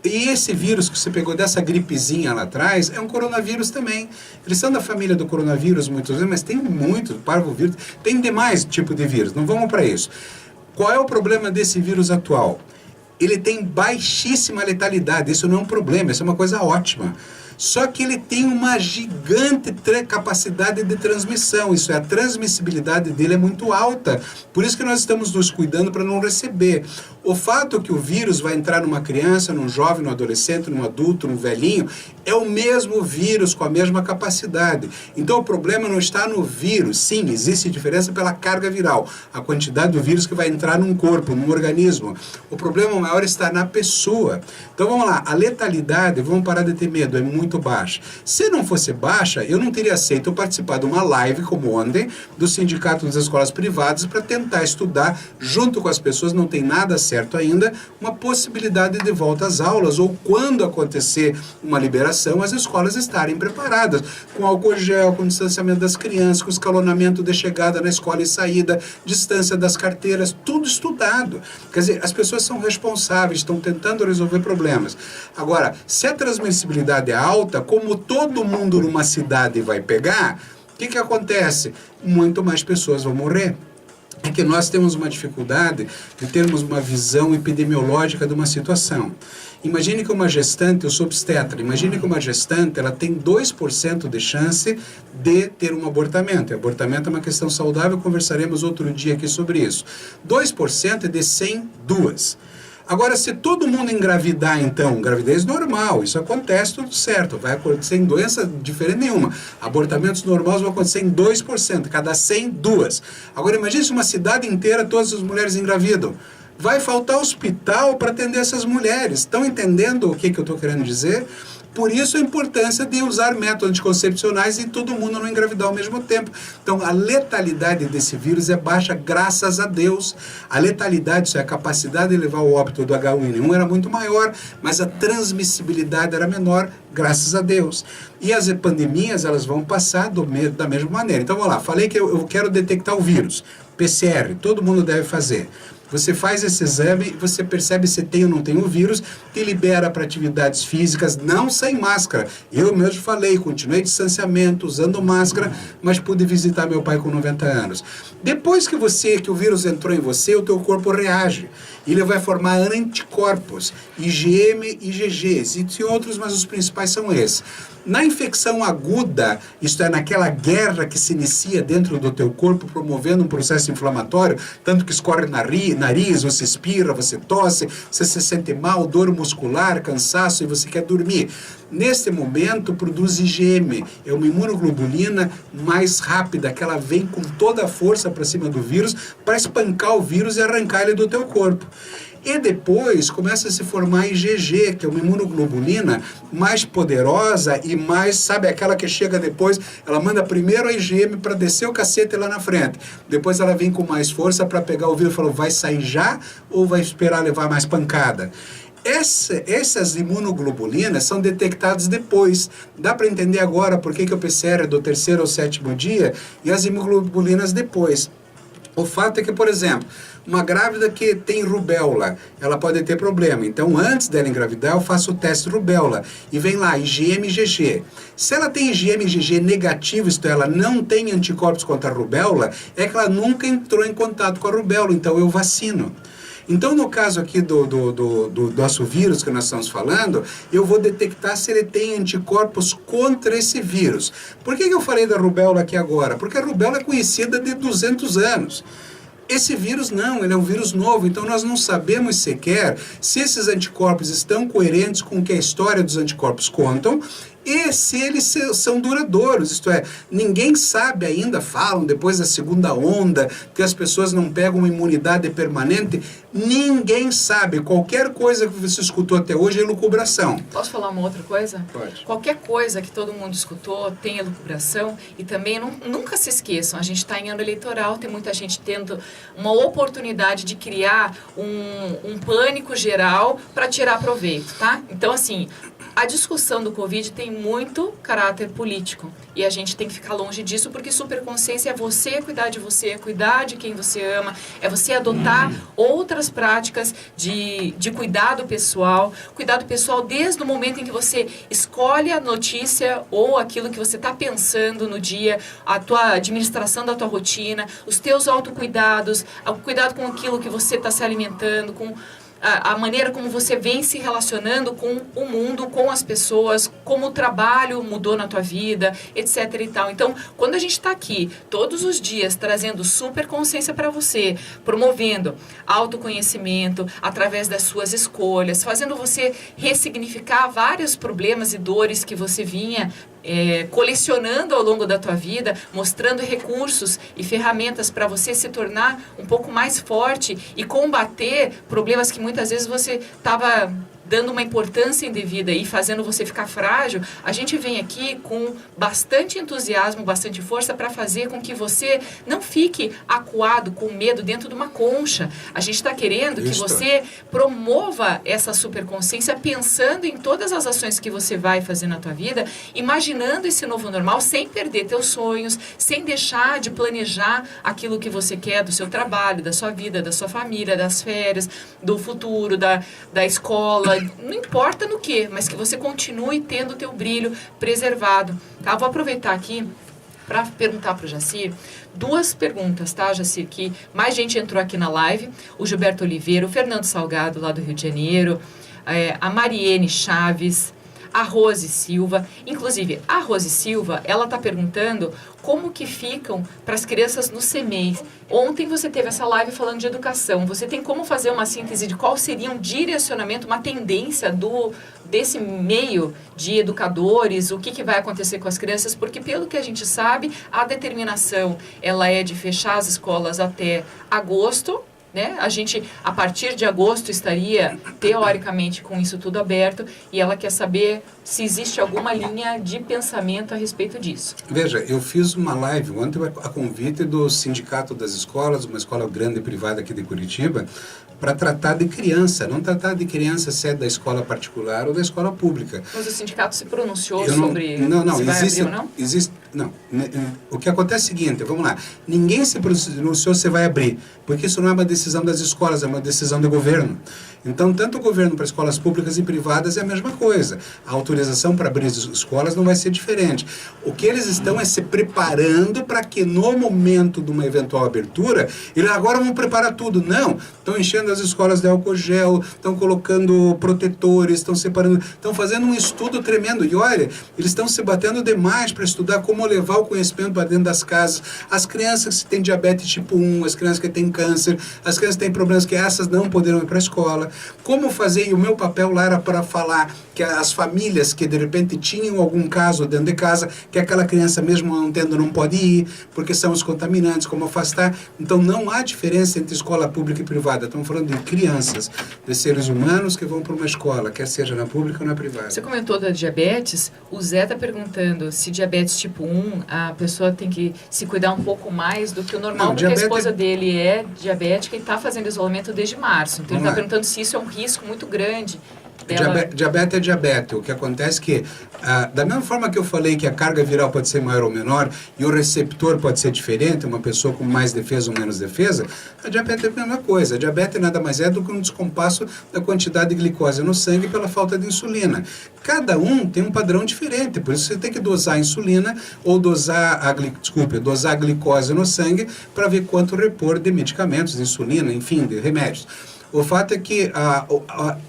E esse vírus que você pegou dessa gripezinha lá atrás é um coronavírus também. Eles são da família do coronavírus muitos vezes, mas tem muito, parvovírus, tem demais tipo de vírus, não vamos para isso. Qual é o problema desse vírus atual? Ele tem baixíssima letalidade, isso não é um problema, isso é uma coisa ótima. Só que ele tem uma gigante capacidade de transmissão, isso é, a transmissibilidade dele é muito alta. Por isso que nós estamos nos cuidando para não receber. O fato que o vírus vai entrar numa criança, num jovem, num adolescente, num adulto, num velhinho, é o mesmo vírus com a mesma capacidade. Então o problema não está no vírus. Sim, existe diferença pela carga viral, a quantidade do vírus que vai entrar num corpo, num organismo. O problema maior está na pessoa. Então vamos lá, a letalidade, vamos parar de ter medo, é muito baixa. Se não fosse baixa, eu não teria aceito participar de uma live como ontem, do Sindicato das Escolas Privadas, para tentar estudar, junto com as pessoas, não tem nada certo ainda, uma possibilidade de volta às aulas, ou quando acontecer uma liberação, as escolas estarem preparadas, com álcool gel, com distanciamento das crianças, com escalonamento de chegada na escola e saída, distância das carteiras, tudo estudado. Quer dizer, as pessoas são responsáveis, estão tentando resolver problemas. Agora, se a transmissibilidade é alta, alta, como todo mundo numa cidade vai pegar, o que acontece? Muito mais pessoas vão morrer. É que nós temos uma dificuldade de termos uma visão epidemiológica de uma situação. Imagine que uma gestante, eu sou obstetra, imagine que uma gestante ela tem 2% de chance de ter um abortamento. E abortamento é uma questão saudável, conversaremos outro dia aqui sobre isso. 2% é de 100, 2. Agora, se todo mundo engravidar, então, gravidez normal, isso acontece tudo certo, vai acontecer em doença diferente nenhuma. Abortamentos normais vão acontecer em 2%, cada 100, 2. Agora, imagine se uma cidade inteira, todas as mulheres engravidam. Vai faltar hospital para atender essas mulheres. Estão entendendo o que eu estou querendo dizer? Por isso a importância de usar métodos anticoncepcionais e todo mundo não engravidar ao mesmo tempo. Então, a letalidade desse vírus é baixa, graças a Deus. A letalidade, isso é a capacidade de levar o óbito do H1N1 era muito maior, mas a transmissibilidade era menor, graças a Deus. E as pandemias, elas vão passar da mesma maneira. Então, vamos lá, falei que eu quero detectar o vírus. PCR, todo mundo deve fazer. Você faz esse exame, você percebe se tem ou não tem o vírus, te libera para atividades físicas, não sem máscara. Eu mesmo falei, continuei distanciamento, usando máscara, mas pude visitar meu pai com 90 anos. Depois que o vírus entrou em você, o teu corpo reage. Ele vai formar anticorpos, IgM e IgG. Existem outros, mas os principais são esses. Na infecção aguda, isto é, naquela guerra que se inicia dentro do teu corpo, promovendo um processo inflamatório, tanto que escorre nariz, você espirra, você tosse, você se sente mal, dor muscular, cansaço e você quer dormir. Neste momento, produz IgM, é uma imunoglobulina mais rápida, que ela vem com toda a força para cima do vírus, para espancar o vírus e arrancar ele do teu corpo. E depois começa a se formar IgG, que é uma imunoglobulina mais poderosa e mais, sabe, aquela que chega depois, ela manda primeiro a IgM para descer o cacete lá na frente. Depois ela vem com mais força para pegar o vírus e falar, vai sair já ou vai esperar levar mais pancada? Essas imunoglobulinas são detectadas depois. Dá para entender agora por que o PCR é do 3º ao 7º dia e as imunglobulinas depois. O fato é que, por exemplo, uma grávida que tem rubéola, ela pode ter problema. Então, antes dela engravidar, eu faço o teste rubéola. E vem lá, IgM e IgG. Se ela tem IgM e IgG negativo, isto é, ela não tem anticorpos contra a rubéola, é que ela nunca entrou em contato com a rubéola, então eu vacino. Então, no caso aqui do nosso vírus que nós estamos falando, eu vou detectar se ele tem anticorpos contra esse vírus. Por que eu falei da rubéola aqui agora? Porque a rubéola é conhecida de 200 anos. Esse vírus não, ele é um vírus novo, então nós não sabemos sequer se esses anticorpos estão coerentes com o que a história dos anticorpos contam e se eles são duradouros, isto é, ninguém sabe ainda, falam depois da segunda onda, que as pessoas não pegam uma imunidade permanente, ninguém sabe, qualquer coisa que você escutou até hoje é elucubração. Posso falar uma outra coisa? Pode. Qualquer coisa que todo mundo escutou tem elucubração e também nunca se esqueçam, a gente está em ano eleitoral, tem muita gente tendo uma oportunidade de criar um pânico geral para tirar proveito, tá? Então, assim, a discussão do Covid tem muito caráter político e a gente tem que ficar longe disso porque superconsciência é você cuidar de você, é cuidar de quem você ama, é você adotar outras práticas de cuidado pessoal desde o momento em que você escolhe a notícia ou aquilo que você está pensando no dia, a tua administração da tua rotina, os teus autocuidados, o cuidado com aquilo que você está se alimentando, com a maneira como você vem se relacionando com o mundo, com as pessoas, como o trabalho mudou na tua vida, etc e tal. Então, quando a gente está aqui todos os dias trazendo super consciência para você, promovendo autoconhecimento através das suas escolhas, fazendo você ressignificar vários problemas e dores que você vinha colecionando ao longo da tua vida, mostrando recursos e ferramentas para você se tornar um pouco mais forte e combater problemas que muitas vezes você estava dando uma importância indevida e fazendo você ficar frágil, a gente vem aqui com bastante entusiasmo, bastante força para fazer com que você não fique acuado, com medo dentro de uma concha. A gente está querendo que você promova essa superconsciência pensando em todas as ações que você vai fazer na tua vida, imaginando esse novo normal sem perder teus sonhos, sem deixar de planejar aquilo que você quer do seu trabalho, da sua vida, da sua família, das férias, do futuro, da escola, não importa no que, mas que você continue tendo o teu brilho preservado, tá? Vou aproveitar aqui para perguntar para o Jacir 2 perguntas, tá, Jacir? Que mais gente entrou aqui na live, o Gilberto Oliveira, o Fernando Salgado, lá do Rio de Janeiro, a Mariene Chaves, a Rose Silva. Inclusive, a Rose Silva, ela está perguntando como que ficam para as crianças no CMEI. Ontem você teve essa live falando de educação. Você tem como fazer uma síntese de qual seria um direcionamento, uma tendência desse meio de educadores, o que vai acontecer com as crianças? Porque, pelo que a gente sabe, a determinação ela é de fechar as escolas até agosto, né? A gente, a partir de agosto, estaria, teoricamente, com isso tudo aberto, e ela quer saber se existe alguma linha de pensamento a respeito disso. Veja, eu fiz uma live ontem a convite do Sindicato das Escolas, uma escola grande privada aqui de Curitiba, para tratar de criança, não tratar de criança se é da escola particular ou da escola pública. Mas o sindicato se pronunciou Eu sobre não, se vai existe, abrir ou não? não. O que acontece é o seguinte, vamos lá, ninguém se pronunciou se vai abrir, porque isso não é uma decisão das escolas, é uma decisão do governo. Então, tanto o governo para escolas públicas e privadas é a mesma coisa. A autorização para abrir as escolas não vai ser diferente. O que eles estão é se preparando para que no momento de uma eventual abertura, eles agora vão preparar tudo. Não, estão enchendo as escolas de álcool gel, estão colocando protetores, estão separando, estão fazendo um estudo tremendo. E olha, eles estão se batendo demais para estudar como levar o conhecimento para dentro das casas. As crianças que têm diabetes tipo 1, as crianças que têm câncer, as crianças que têm problemas que essas não poderão ir para a escola. Como fazer, e o meu papel lá era para falar que as famílias que de repente tinham algum caso dentro de casa, que aquela criança mesmo não tendo não pode ir, porque são os contaminantes, como afastar. Então não há diferença entre escola pública e privada. Estamos falando de crianças, de seres humanos que vão para uma escola, quer seja na pública ou na privada. Você comentou da diabetes, o Zé está perguntando se diabetes tipo 1, a pessoa tem que se cuidar um pouco mais do que o normal, Não, porque a esposa dele é diabética e está fazendo isolamento desde março. Então ele está perguntando se isso é um risco muito grande. Diabetes é diabetes. O que acontece é que, da mesma forma que eu falei que a carga viral pode ser maior ou menor e o receptor pode ser diferente, uma pessoa com mais defesa ou menos defesa, a diabetes é a mesma coisa. A diabetes nada mais é do que um descompasso da quantidade de glicose no sangue pela falta de insulina. Cada um tem um padrão diferente, por isso você tem que dosar a insulina ou dosar a glicose no sangue para ver quanto repor de medicamentos, de insulina, enfim, de remédios. O fato é que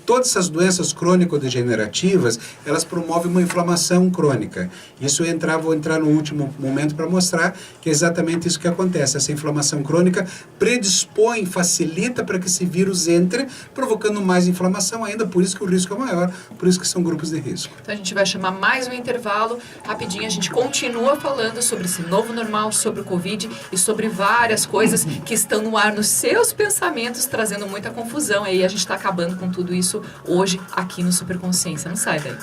todas essas doenças crônico-degenerativas, elas promovem uma inflamação crônica. Isso vou entrar no último momento para mostrar que é exatamente isso que acontece. Essa inflamação crônica predispõe, facilita para que esse vírus entre, provocando mais inflamação ainda, por isso que o risco é maior, por isso que são grupos de risco. Então a gente vai chamar mais um intervalo, rapidinho a gente continua falando sobre esse novo normal, sobre o Covid e sobre várias coisas que estão no ar nos seus pensamentos, trazendo muita confusão. Aí a gente está acabando com tudo isso hoje aqui no Superconsciência. Não sai daí.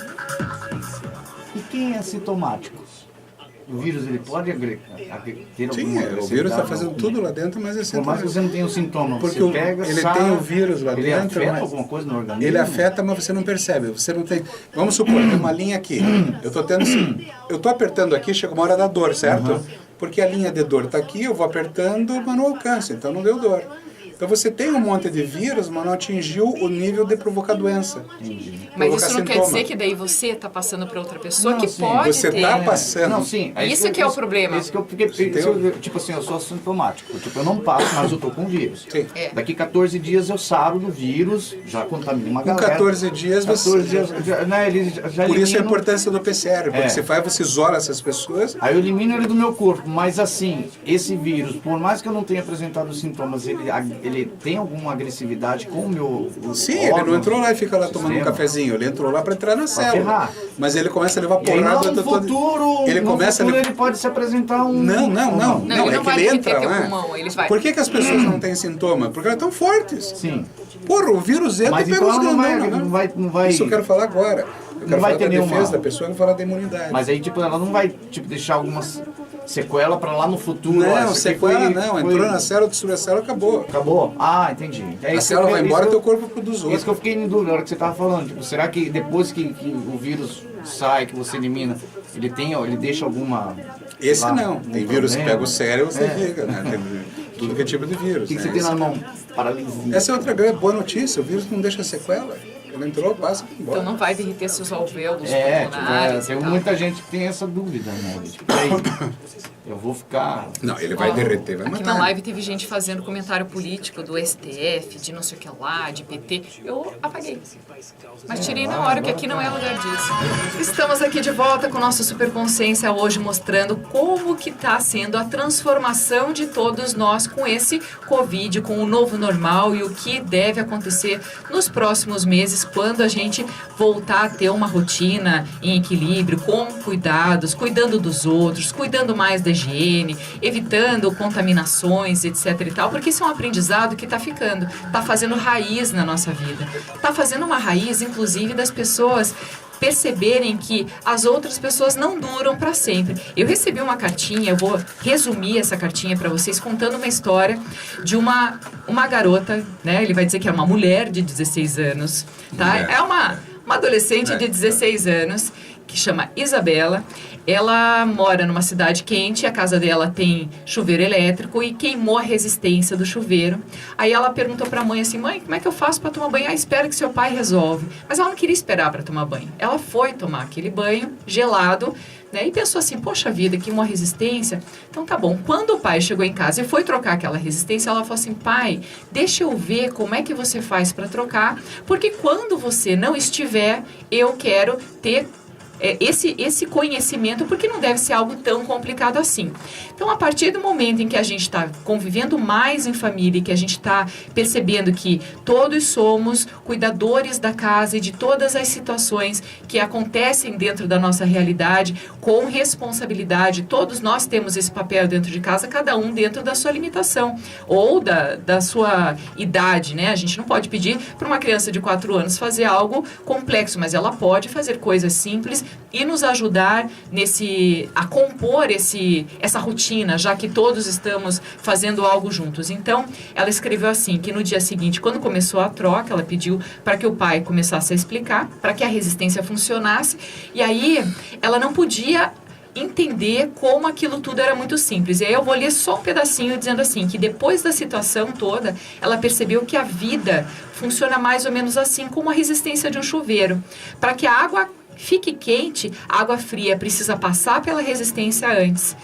E quem é assintomático? O vírus ele pode ter Sim, alguma o vírus está fazendo tudo lá dentro, mas é Por mais que você não tenha os sintomas, porque você pega, ele sai, tem o vírus lá ele dentro, afeta mas alguma coisa no organismo? ele afeta, mas você não percebe. Você não tem. Vamos supor, tem uma linha aqui. Eu estou apertando aqui, chega uma hora da dor, certo? Porque a linha de dor está aqui, eu vou apertando, mas não alcança, então não deu dor. Então você tem um monte de vírus, mas não atingiu o nível de provocar doença. Mas isso não quer dizer que daí você está passando para outra pessoa que pode você ter. está passando. Não, sim. Isso que é o problema. Isso que eu fiquei, tipo assim, eu sou assintomático. Tipo, eu não passo, mas eu tô com vírus. Sim. Daqui 14 dias eu saro do vírus, já contamino uma Com galera. 14 dias você... 14 dias, né, ele já Por isso a eliminam- importância do PCR, porque você isola essas pessoas. Aí eu elimino ele do meu corpo, mas assim, esse vírus, por mais que eu não tenha apresentado os sintomas, ele tem alguma agressividade com o meu Sim, ele não entrou lá e fica lá tomando um cafezinho, ele entrou lá para entrar na célula. ferrar. Mas ele começa a levar E aí, porrada no futuro, ele começa ele pode se apresentar um... Não, Não, ele é não que vai ele derreter entra teu lá. pulmão, ele vai. Por que as pessoas não têm sintoma? Porque elas estão fortes. Sim. Porra, o vírus entra Mas e pega então os não grandão. vai... Isso eu quero falar agora. Eu quero vai falar ter da nenhuma- defesa da pessoa, eu vou falar da imunidade. Mas aí, tipo, ela não vai, tipo, deixar algumas sequela pra lá no futuro. ó, Não, isso aqui sequela foi- não. foi- Entrou na célula, destruiu a célula, acabou. Acabou? Ah, entendi. É A isso que célula eu- vai isso embora, que teu eu- corpo produz outro. Isso que eu fiquei em dúvida na hora que você tava falando. Tipo, será que depois que o vírus sai, que você elimina, ele deixa alguma... Esse lá, não. algum Tem vírus que problema? pega o cérebro, você É. fica, né? Tem tudo que é tipo de vírus. O que né? você tem na mão? Paralisia. Essa é outra grande boa notícia, o vírus não deixa sequela. Ela entrou, passa e embora. Então não vai derreter seus alvéolos tem pulmonares e tal. muita gente que tem essa dúvida, né? Tipo, peraí, eu vou ficar... Não, ele vai derreter, vai Aqui matar. na live teve gente fazendo comentário político do STF, de não sei o que lá, de PT. Eu apaguei. Mas tirei na hora, que aqui não é lugar disso. Estamos aqui de volta com nossa Superconsciência hoje, mostrando como que está sendo a transformação de todos nós com esse Covid, com o novo normal e o que deve acontecer nos próximos meses, quando a gente voltar a ter uma rotina em equilíbrio, com cuidados, cuidando dos outros, cuidando mais da higiene, evitando contaminações, etc e tal, porque isso é um aprendizado que está ficando, está fazendo raiz na nossa vida, está fazendo uma raiz, inclusive, das pessoas perceberem que as outras pessoas não duram para sempre. Eu recebi uma cartinha, eu vou resumir essa cartinha para vocês, contando uma história de uma garota, né? Ele vai dizer que é uma mulher de 16 anos, tá? É uma adolescente de 16 anos, que chama Isabela. Ela mora numa cidade quente, a casa dela tem chuveiro elétrico e queimou a resistência do chuveiro. Aí ela perguntou para a mãe assim, mãe, como é que eu faço para tomar banho? Ah, espera que seu pai resolve. Mas ela não queria esperar para tomar banho. Ela foi tomar aquele banho gelado, né, e pensou assim, poxa vida, queimou a resistência. Então tá bom. Quando o pai chegou em casa e foi trocar aquela resistência, ela falou assim, pai, deixa eu ver como é que você faz para trocar, porque quando você não estiver, eu quero ter esse conhecimento, porque não deve ser algo tão complicado assim. Então, a partir do momento em que a gente está convivendo mais em família e que a gente está percebendo que todos somos cuidadores da casa e de todas as situações que acontecem dentro da nossa realidade, com responsabilidade, todos nós temos esse papel dentro de casa, cada um dentro da sua limitação ou da sua idade, né? A gente não pode pedir para uma criança de 4 anos fazer algo complexo, mas ela pode fazer coisas simples e nos ajudar a compor essa rotina, já que todos estamos fazendo algo juntos. Então, ela escreveu assim, que no dia seguinte, quando começou a troca, ela pediu para que o pai começasse a explicar, para que a resistência funcionasse, e aí ela não podia entender como aquilo tudo era muito simples. E aí eu vou ler só um pedacinho dizendo assim, que depois da situação toda, ela percebeu que a vida funciona mais ou menos assim, como a resistência de um chuveiro. Para que a água fique quente, a água fria precisa passar pela resistência antes.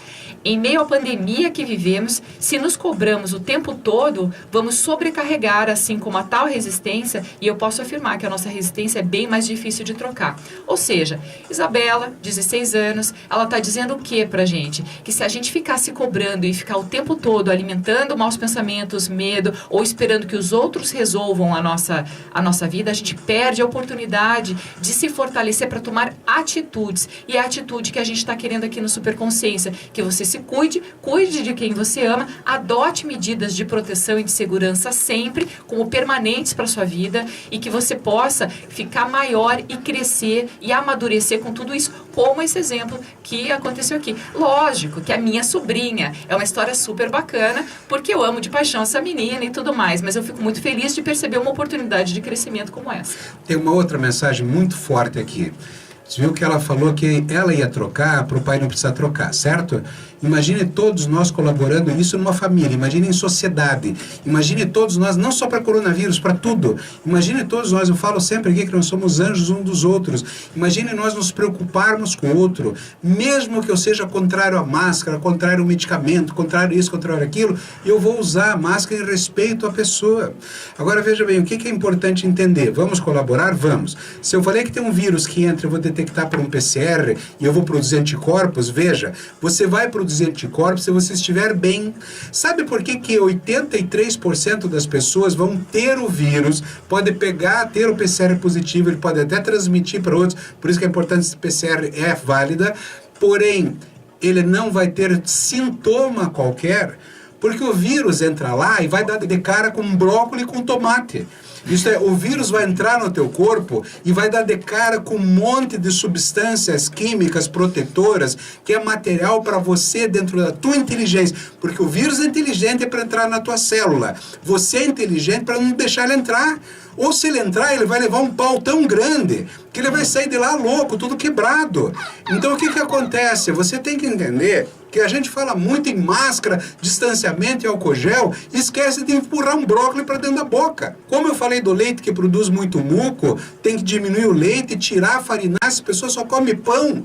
Em meio à pandemia que vivemos, se nos cobramos o tempo todo, vamos sobrecarregar assim como a tal resistência, e eu posso afirmar que a nossa resistência é bem mais difícil de trocar. Ou seja, Isabela, 16 anos, ela está dizendo o que pra gente? Que se a gente ficar se cobrando e ficar o tempo todo alimentando maus pensamentos, medo, ou esperando que os outros resolvam a nossa vida, a gente perde a oportunidade de se fortalecer para tomar atitudes. E é a atitude que a gente está querendo aqui no Superconsciência, que você se cuide de quem você ama, adote medidas de proteção e de segurança sempre como permanentes para sua vida e que você possa ficar maior e crescer e amadurecer com tudo isso, como esse exemplo que aconteceu aqui. Lógico que a minha sobrinha é uma história super bacana, porque eu amo de paixão essa menina e tudo mais, mas eu fico muito feliz de perceber uma oportunidade de crescimento como essa. Tem uma outra mensagem muito forte aqui. Você viu que ela falou que ela ia trocar para o pai não precisar trocar, certo? Imagine todos nós colaborando nisso numa família, imagine em sociedade, imagine todos nós, não só para coronavírus, para tudo. Imagine todos nós, eu falo sempre aqui que nós somos anjos uns dos outros. Imagine nós nos preocuparmos com o outro, mesmo que eu seja contrário à máscara, contrário ao medicamento, contrário a isso, contrário aquilo, eu vou usar a máscara em respeito à pessoa. Agora veja bem, o que é importante entender? Vamos colaborar? Vamos. Se eu falei que tem um vírus que entra, eu vou detectar por um PCR e eu vou produzir anticorpos, veja, você vai produzir anticorpos se você estiver bem. Sabe por que 83% das pessoas vão ter o vírus, pode ter o PCR positivo, ele pode até transmitir para outros, por isso que é importante se o PCR é válida, porém, ele não vai ter sintoma qualquer, porque o vírus entra lá e vai dar de cara com brócolis e com tomate. Isso é, o vírus vai entrar no teu corpo e vai dar de cara com um monte de substâncias químicas protetoras que é material para você dentro da tua inteligência. Porque o vírus é inteligente para entrar na tua célula. Você é inteligente para não deixar ele entrar. Ou se ele entrar, ele vai levar um pau tão grande que ele vai sair de lá louco, tudo quebrado. Então o que acontece? Você tem que entender que a gente fala muito em máscara, distanciamento e álcool gel, e esquece de empurrar um brócolis para dentro da boca. Como eu falei aí do leite que produz muito muco, tem que diminuir o leite, tirar a farinácea, as pessoas só comem pão.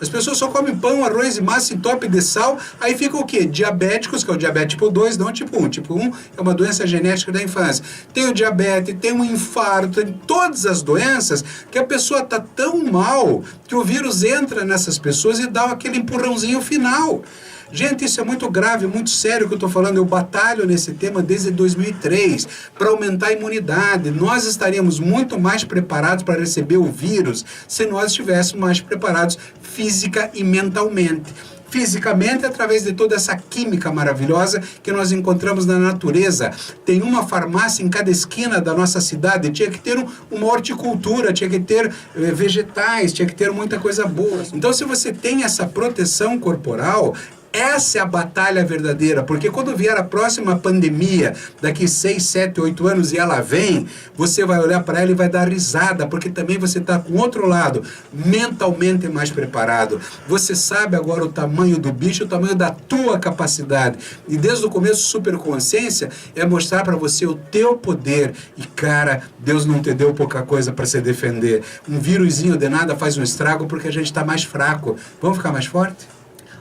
As pessoas só comem pão, arroz e massa e top de sal, aí fica o quê? Diabéticos, que é o diabetes tipo 2, não tipo 1. Tipo 1 é uma doença genética da infância. Tem o diabetes, tem um infarto, tem todas as doenças que a pessoa está tão mal que o vírus entra nessas pessoas e dá aquele empurrãozinho final. Gente, isso é muito grave, muito sério que eu estou falando. Eu batalho nesse tema desde 2003 para aumentar a imunidade. Nós estaríamos muito mais preparados para receber o vírus se nós estivéssemos mais preparados física e mentalmente. Fisicamente, através de toda essa química maravilhosa que nós encontramos na natureza. Tem uma farmácia em cada esquina da nossa cidade, tinha que ter uma horticultura, tinha que ter vegetais, tinha que ter muita coisa boa. Então, se você tem essa proteção corporal, essa é a batalha verdadeira, porque quando vier a próxima pandemia, daqui 6, 7, 8 anos, e ela vem, você vai olhar para ela e vai dar risada, porque também você está com outro lado, mentalmente mais preparado. Você sabe agora o tamanho do bicho, o tamanho da tua capacidade. E desde o começo, Superconsciência é mostrar para você o teu poder. E cara, Deus não te deu pouca coisa para se defender. Um vírusinho de nada faz um estrago porque a gente está mais fraco. Vamos ficar mais forte?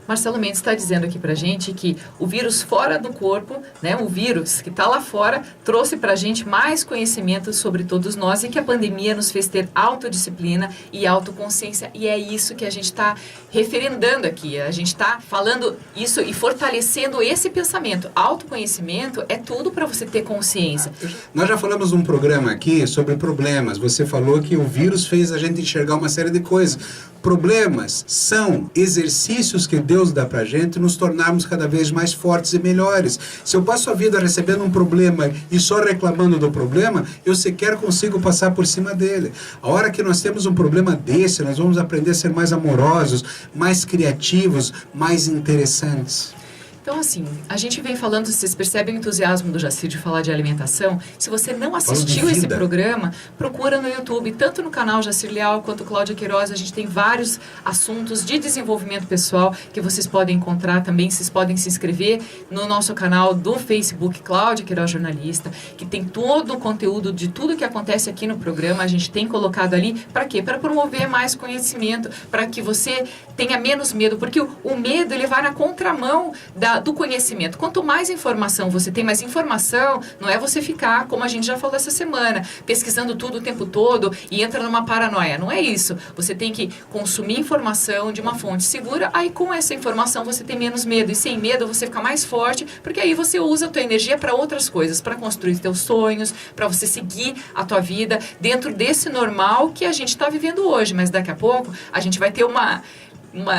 Marcelo Mendes está dizendo aqui pra gente que o vírus fora do corpo, né, o vírus que está lá fora, trouxe pra gente mais conhecimento sobre todos nós e que a pandemia nos fez ter autodisciplina e autoconsciência. E é isso que a gente está referendando aqui. A gente está falando isso e fortalecendo esse pensamento. Autoconhecimento é tudo para você ter consciência. Nós já falamos num programa aqui sobre problemas. Você falou que o vírus fez a gente enxergar uma série de coisas. Problemas são exercícios que Deus dá pra gente nos tornarmos cada vez mais fortes e melhores. Se eu passo a vida recebendo um problema e só reclamando do problema, eu sequer consigo passar por cima dele. A hora que nós temos um problema desse, nós vamos aprender a ser mais amorosos, mais criativos, mais interessantes. Então, assim, a gente vem falando, vocês percebem o entusiasmo do Jacir de falar de alimentação? Se você não assistiu esse programa, procura no YouTube, tanto no canal Jacir Leal quanto Cláudia Queiroz. A gente tem vários assuntos de desenvolvimento pessoal que vocês podem encontrar também. Vocês podem se inscrever no nosso canal do Facebook, Cláudia Queiroz Jornalista, que tem todo o conteúdo de tudo que acontece aqui no programa. A gente tem colocado ali, para quê? Para promover mais conhecimento, para que você tenha menos medo, porque o medo, ele vai na contramão do conhecimento. Quanto mais informação você tem, mais informação, não é você ficar, como a gente já falou essa semana, pesquisando tudo o tempo todo e entra numa paranoia. Não é isso. Você tem que consumir informação de uma fonte segura, aí com essa informação você tem menos medo, e sem medo você fica mais forte, porque aí você usa a tua energia para outras coisas, para construir teus sonhos, para você seguir a tua vida dentro desse normal que a gente está vivendo hoje. Mas daqui a pouco a gente vai ter uma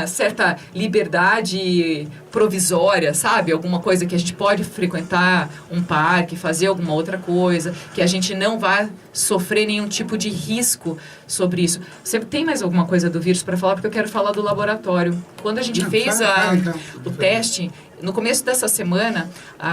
certa liberdade provisória, sabe? Alguma coisa que a gente pode frequentar um parque, fazer alguma outra coisa, que a gente não vai sofrer nenhum tipo de risco sobre isso. Você tem mais alguma coisa do vírus para falar? Porque eu quero falar do laboratório. Quando a gente fez o teste, no começo dessa semana,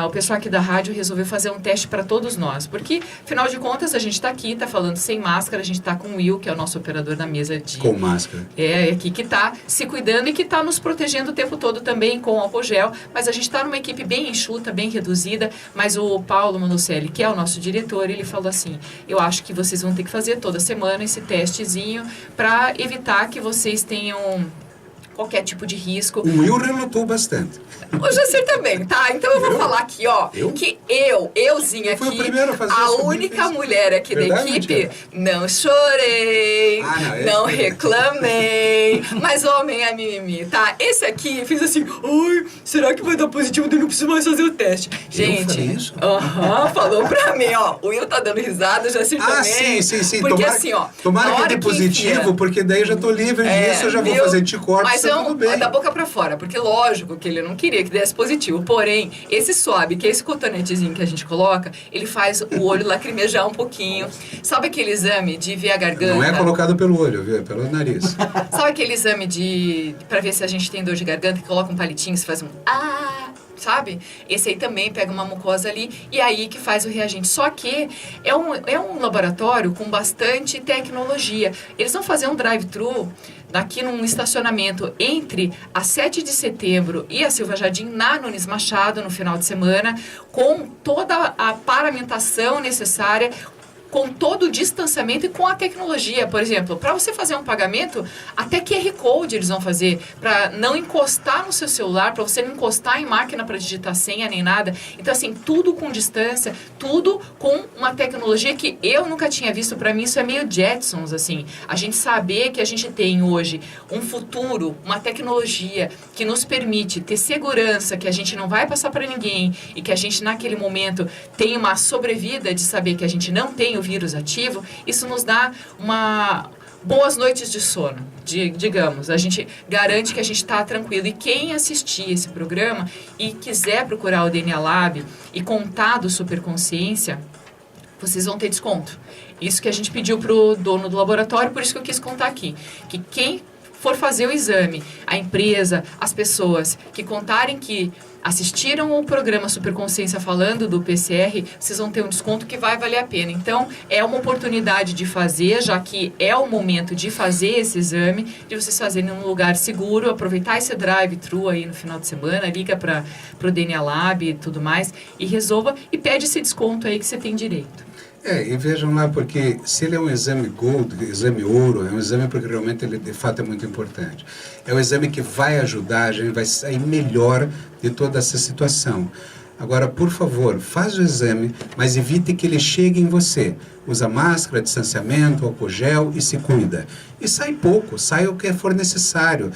o pessoal aqui da rádio resolveu fazer um teste para todos nós, porque, afinal de contas, a gente está aqui, está falando sem máscara, a gente está com o Will, que é o nosso operador da mesa de... Com máscara. Aqui que está se cuidando e que está nos protegendo o tempo todo também com álcool gel, mas a gente está numa equipe bem enxuta, bem reduzida, mas o Paulo Manucelli, que é o nosso diretor, ele falou assim, eu acho que vocês vão ter que fazer toda semana esse testezinho para evitar que vocês tenham qualquer tipo de risco. O Will relutou bastante. O Jacir também, tá? Então eu vou falar aqui, ó, que euzinha aqui, a única mulher aqui da equipe, não chorei, não reclamei, mas homem é mimimi, tá? Esse aqui fez assim, ai, será que vai dar positivo? Eu não preciso mais fazer o teste. Gente, falou pra mim, ó, o Will tá dando risada, o Jacir também. Sim. Porque assim, ó, tomara que dê positivo, porque daí eu já tô livre disso, eu já vou fazer anticorpos. Mas da boca pra fora, porque lógico que ele não queria que desse positivo. Porém, esse suave, que é esse cotonetezinho que a gente coloca, ele faz o olho lacrimejar um pouquinho. Sabe aquele exame de ver a garganta? Não é colocado pelo olho, viu? É pelo nariz. Sabe aquele exame pra ver se a gente tem dor de garganta, que coloca um palitinho, você faz um sabe? Esse aí também pega uma mucosa ali e aí que faz o reagente. Só que é um laboratório com bastante tecnologia. Eles vão fazer um drive-thru aqui num estacionamento entre a 7 de setembro e a Silva Jardim, na Nunes Machado, no final de semana, com toda a paramentação necessária, com todo o distanciamento e com a tecnologia. Por exemplo, para você fazer um pagamento, até QR Code eles vão fazer, para não encostar no seu celular, para você não encostar em máquina para digitar senha nem nada. Então, assim, tudo com distância, tudo com uma tecnologia que eu nunca tinha visto. Para mim, isso é meio Jetsons, assim. A gente saber que a gente tem hoje um futuro, uma tecnologia que nos permite ter segurança, que a gente não vai passar para ninguém e que a gente, naquele momento, tem uma sobrevida de saber que a gente não tem o vírus ativo, isso nos dá uma boas noites de sono, digamos. A gente garante que a gente está tranquilo. E quem assistir esse programa e quiser procurar o DNA Lab e contar do Superconsciência, vocês vão ter desconto. Isso que a gente pediu para o dono do laboratório, por isso que eu quis contar aqui. Que quem for fazer o exame, a empresa, as pessoas que contarem que assistiram o programa Superconsciência falando do PCR, vocês vão ter um desconto que vai valer a pena. Então, é uma oportunidade de fazer, já que é o momento de fazer esse exame, de vocês fazerem em um lugar seguro, aproveitar esse drive-thru aí no final de semana, liga para o DNA Lab e tudo mais, e resolva e pede esse desconto aí que você tem direito. E vejam lá, porque se ele é um exame gold, exame ouro, é um exame porque realmente ele de fato é muito importante. É um exame que vai ajudar, a gente vai sair melhor de toda essa situação. Agora, por favor, faz o exame, mas evite que ele chegue em você. Usa máscara, distanciamento, álcool gel e se cuida. E sai pouco, sai o que for necessário.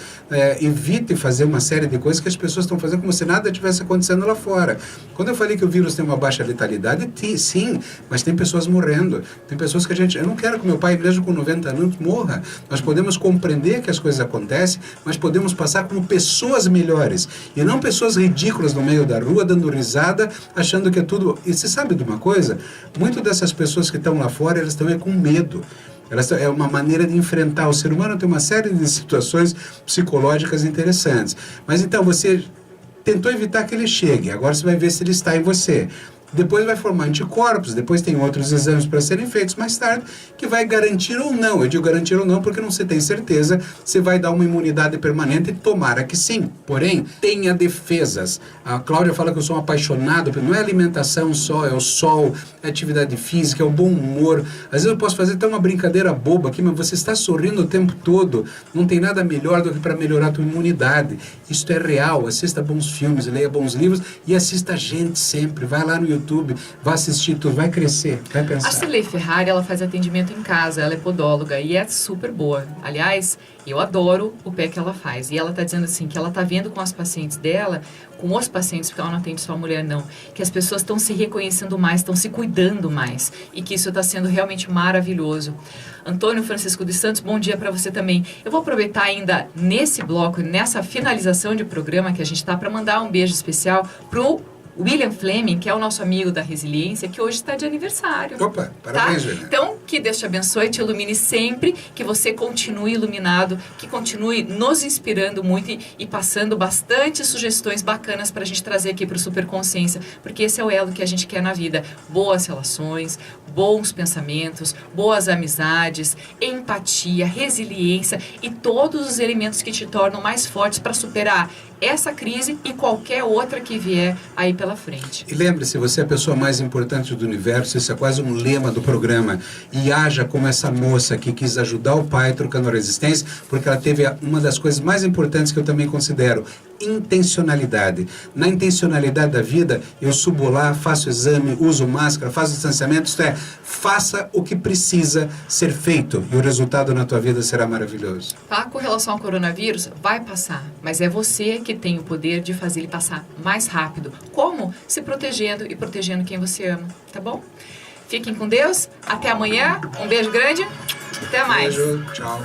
Evite fazer uma série de coisas que as pessoas estão fazendo como se nada tivesse acontecendo lá fora. Quando eu falei que o vírus tem uma baixa letalidade, sim, mas tem pessoas morrendo. Tem pessoas que eu não quero que meu pai, mesmo com 90 anos, morra. Nós podemos compreender que as coisas acontecem, mas podemos passar como pessoas melhores. E não pessoas ridículas no meio da rua, dando risada, achando que é tudo... E você sabe de uma coisa? Muitas dessas pessoas que estão lá fora, elas estão com medo. É uma maneira de enfrentar. O ser humano tem uma série de situações psicológicas interessantes. Mas então você tentou evitar que ele chegue. Agora você vai ver se ele está em você. Depois vai formar anticorpos, depois tem outros exames para serem feitos mais tarde, que vai garantir ou não. Eu digo garantir ou não porque não se tem certeza se vai dar uma imunidade permanente, tomara que sim. Porém, tenha defesas. A Cláudia fala que eu sou um apaixonado, não é alimentação só, é o sol, é atividade física, é o bom humor. Às vezes eu posso fazer até uma brincadeira boba aqui, mas você está sorrindo o tempo todo. Não tem nada melhor do que para melhorar a tua imunidade. Isto é real. Assista bons filmes, leia bons livros e assista a gente sempre. Vai lá no YouTube, vai assistir tudo, vai crescer, vai pensar. A Cirlei Ferrari, ela faz atendimento em casa, ela é podóloga e é super boa. Aliás, eu adoro o pé que ela faz. E ela está dizendo assim, que ela está vendo com as pacientes dela, com os pacientes, porque ela não atende só a mulher não, que as pessoas estão se reconhecendo mais, estão se cuidando mais. E que isso está sendo realmente maravilhoso. Antônio Francisco dos Santos, bom dia para você também. Eu vou aproveitar ainda nesse bloco, nessa finalização de programa que a gente está, para mandar um beijo especial pro William Fleming, que é o nosso amigo da Resiliência, que hoje está de aniversário. Opa, parabéns, tá? William. Então, que Deus te abençoe, te ilumine sempre, que você continue iluminado, que continue nos inspirando muito e passando bastante sugestões bacanas para a gente trazer aqui para o Superconsciência, porque esse é o elo que a gente quer na vida. Boas relações, bons pensamentos, boas amizades, empatia, resiliência e todos os elementos que te tornam mais fortes para superar essa crise e qualquer outra que vier aí pela frente. E lembre-se, você é a pessoa mais importante do universo, isso é quase um lema do programa. E haja como essa moça que quis ajudar o pai trocando a resistência, porque ela teve uma das coisas mais importantes que eu também considero, intencionalidade. Na intencionalidade da vida, eu subo lá, faço exame, uso máscara, faço distanciamento, isto é, faça o que precisa ser feito e o resultado na tua vida será maravilhoso. Tá? Com relação ao coronavírus, vai passar, mas é você que tem o poder de fazer ele passar mais rápido. Como? Se protegendo e protegendo quem você ama, tá bom? Fiquem com Deus, até amanhã, um beijo grande, até mais. Beijo, tchau.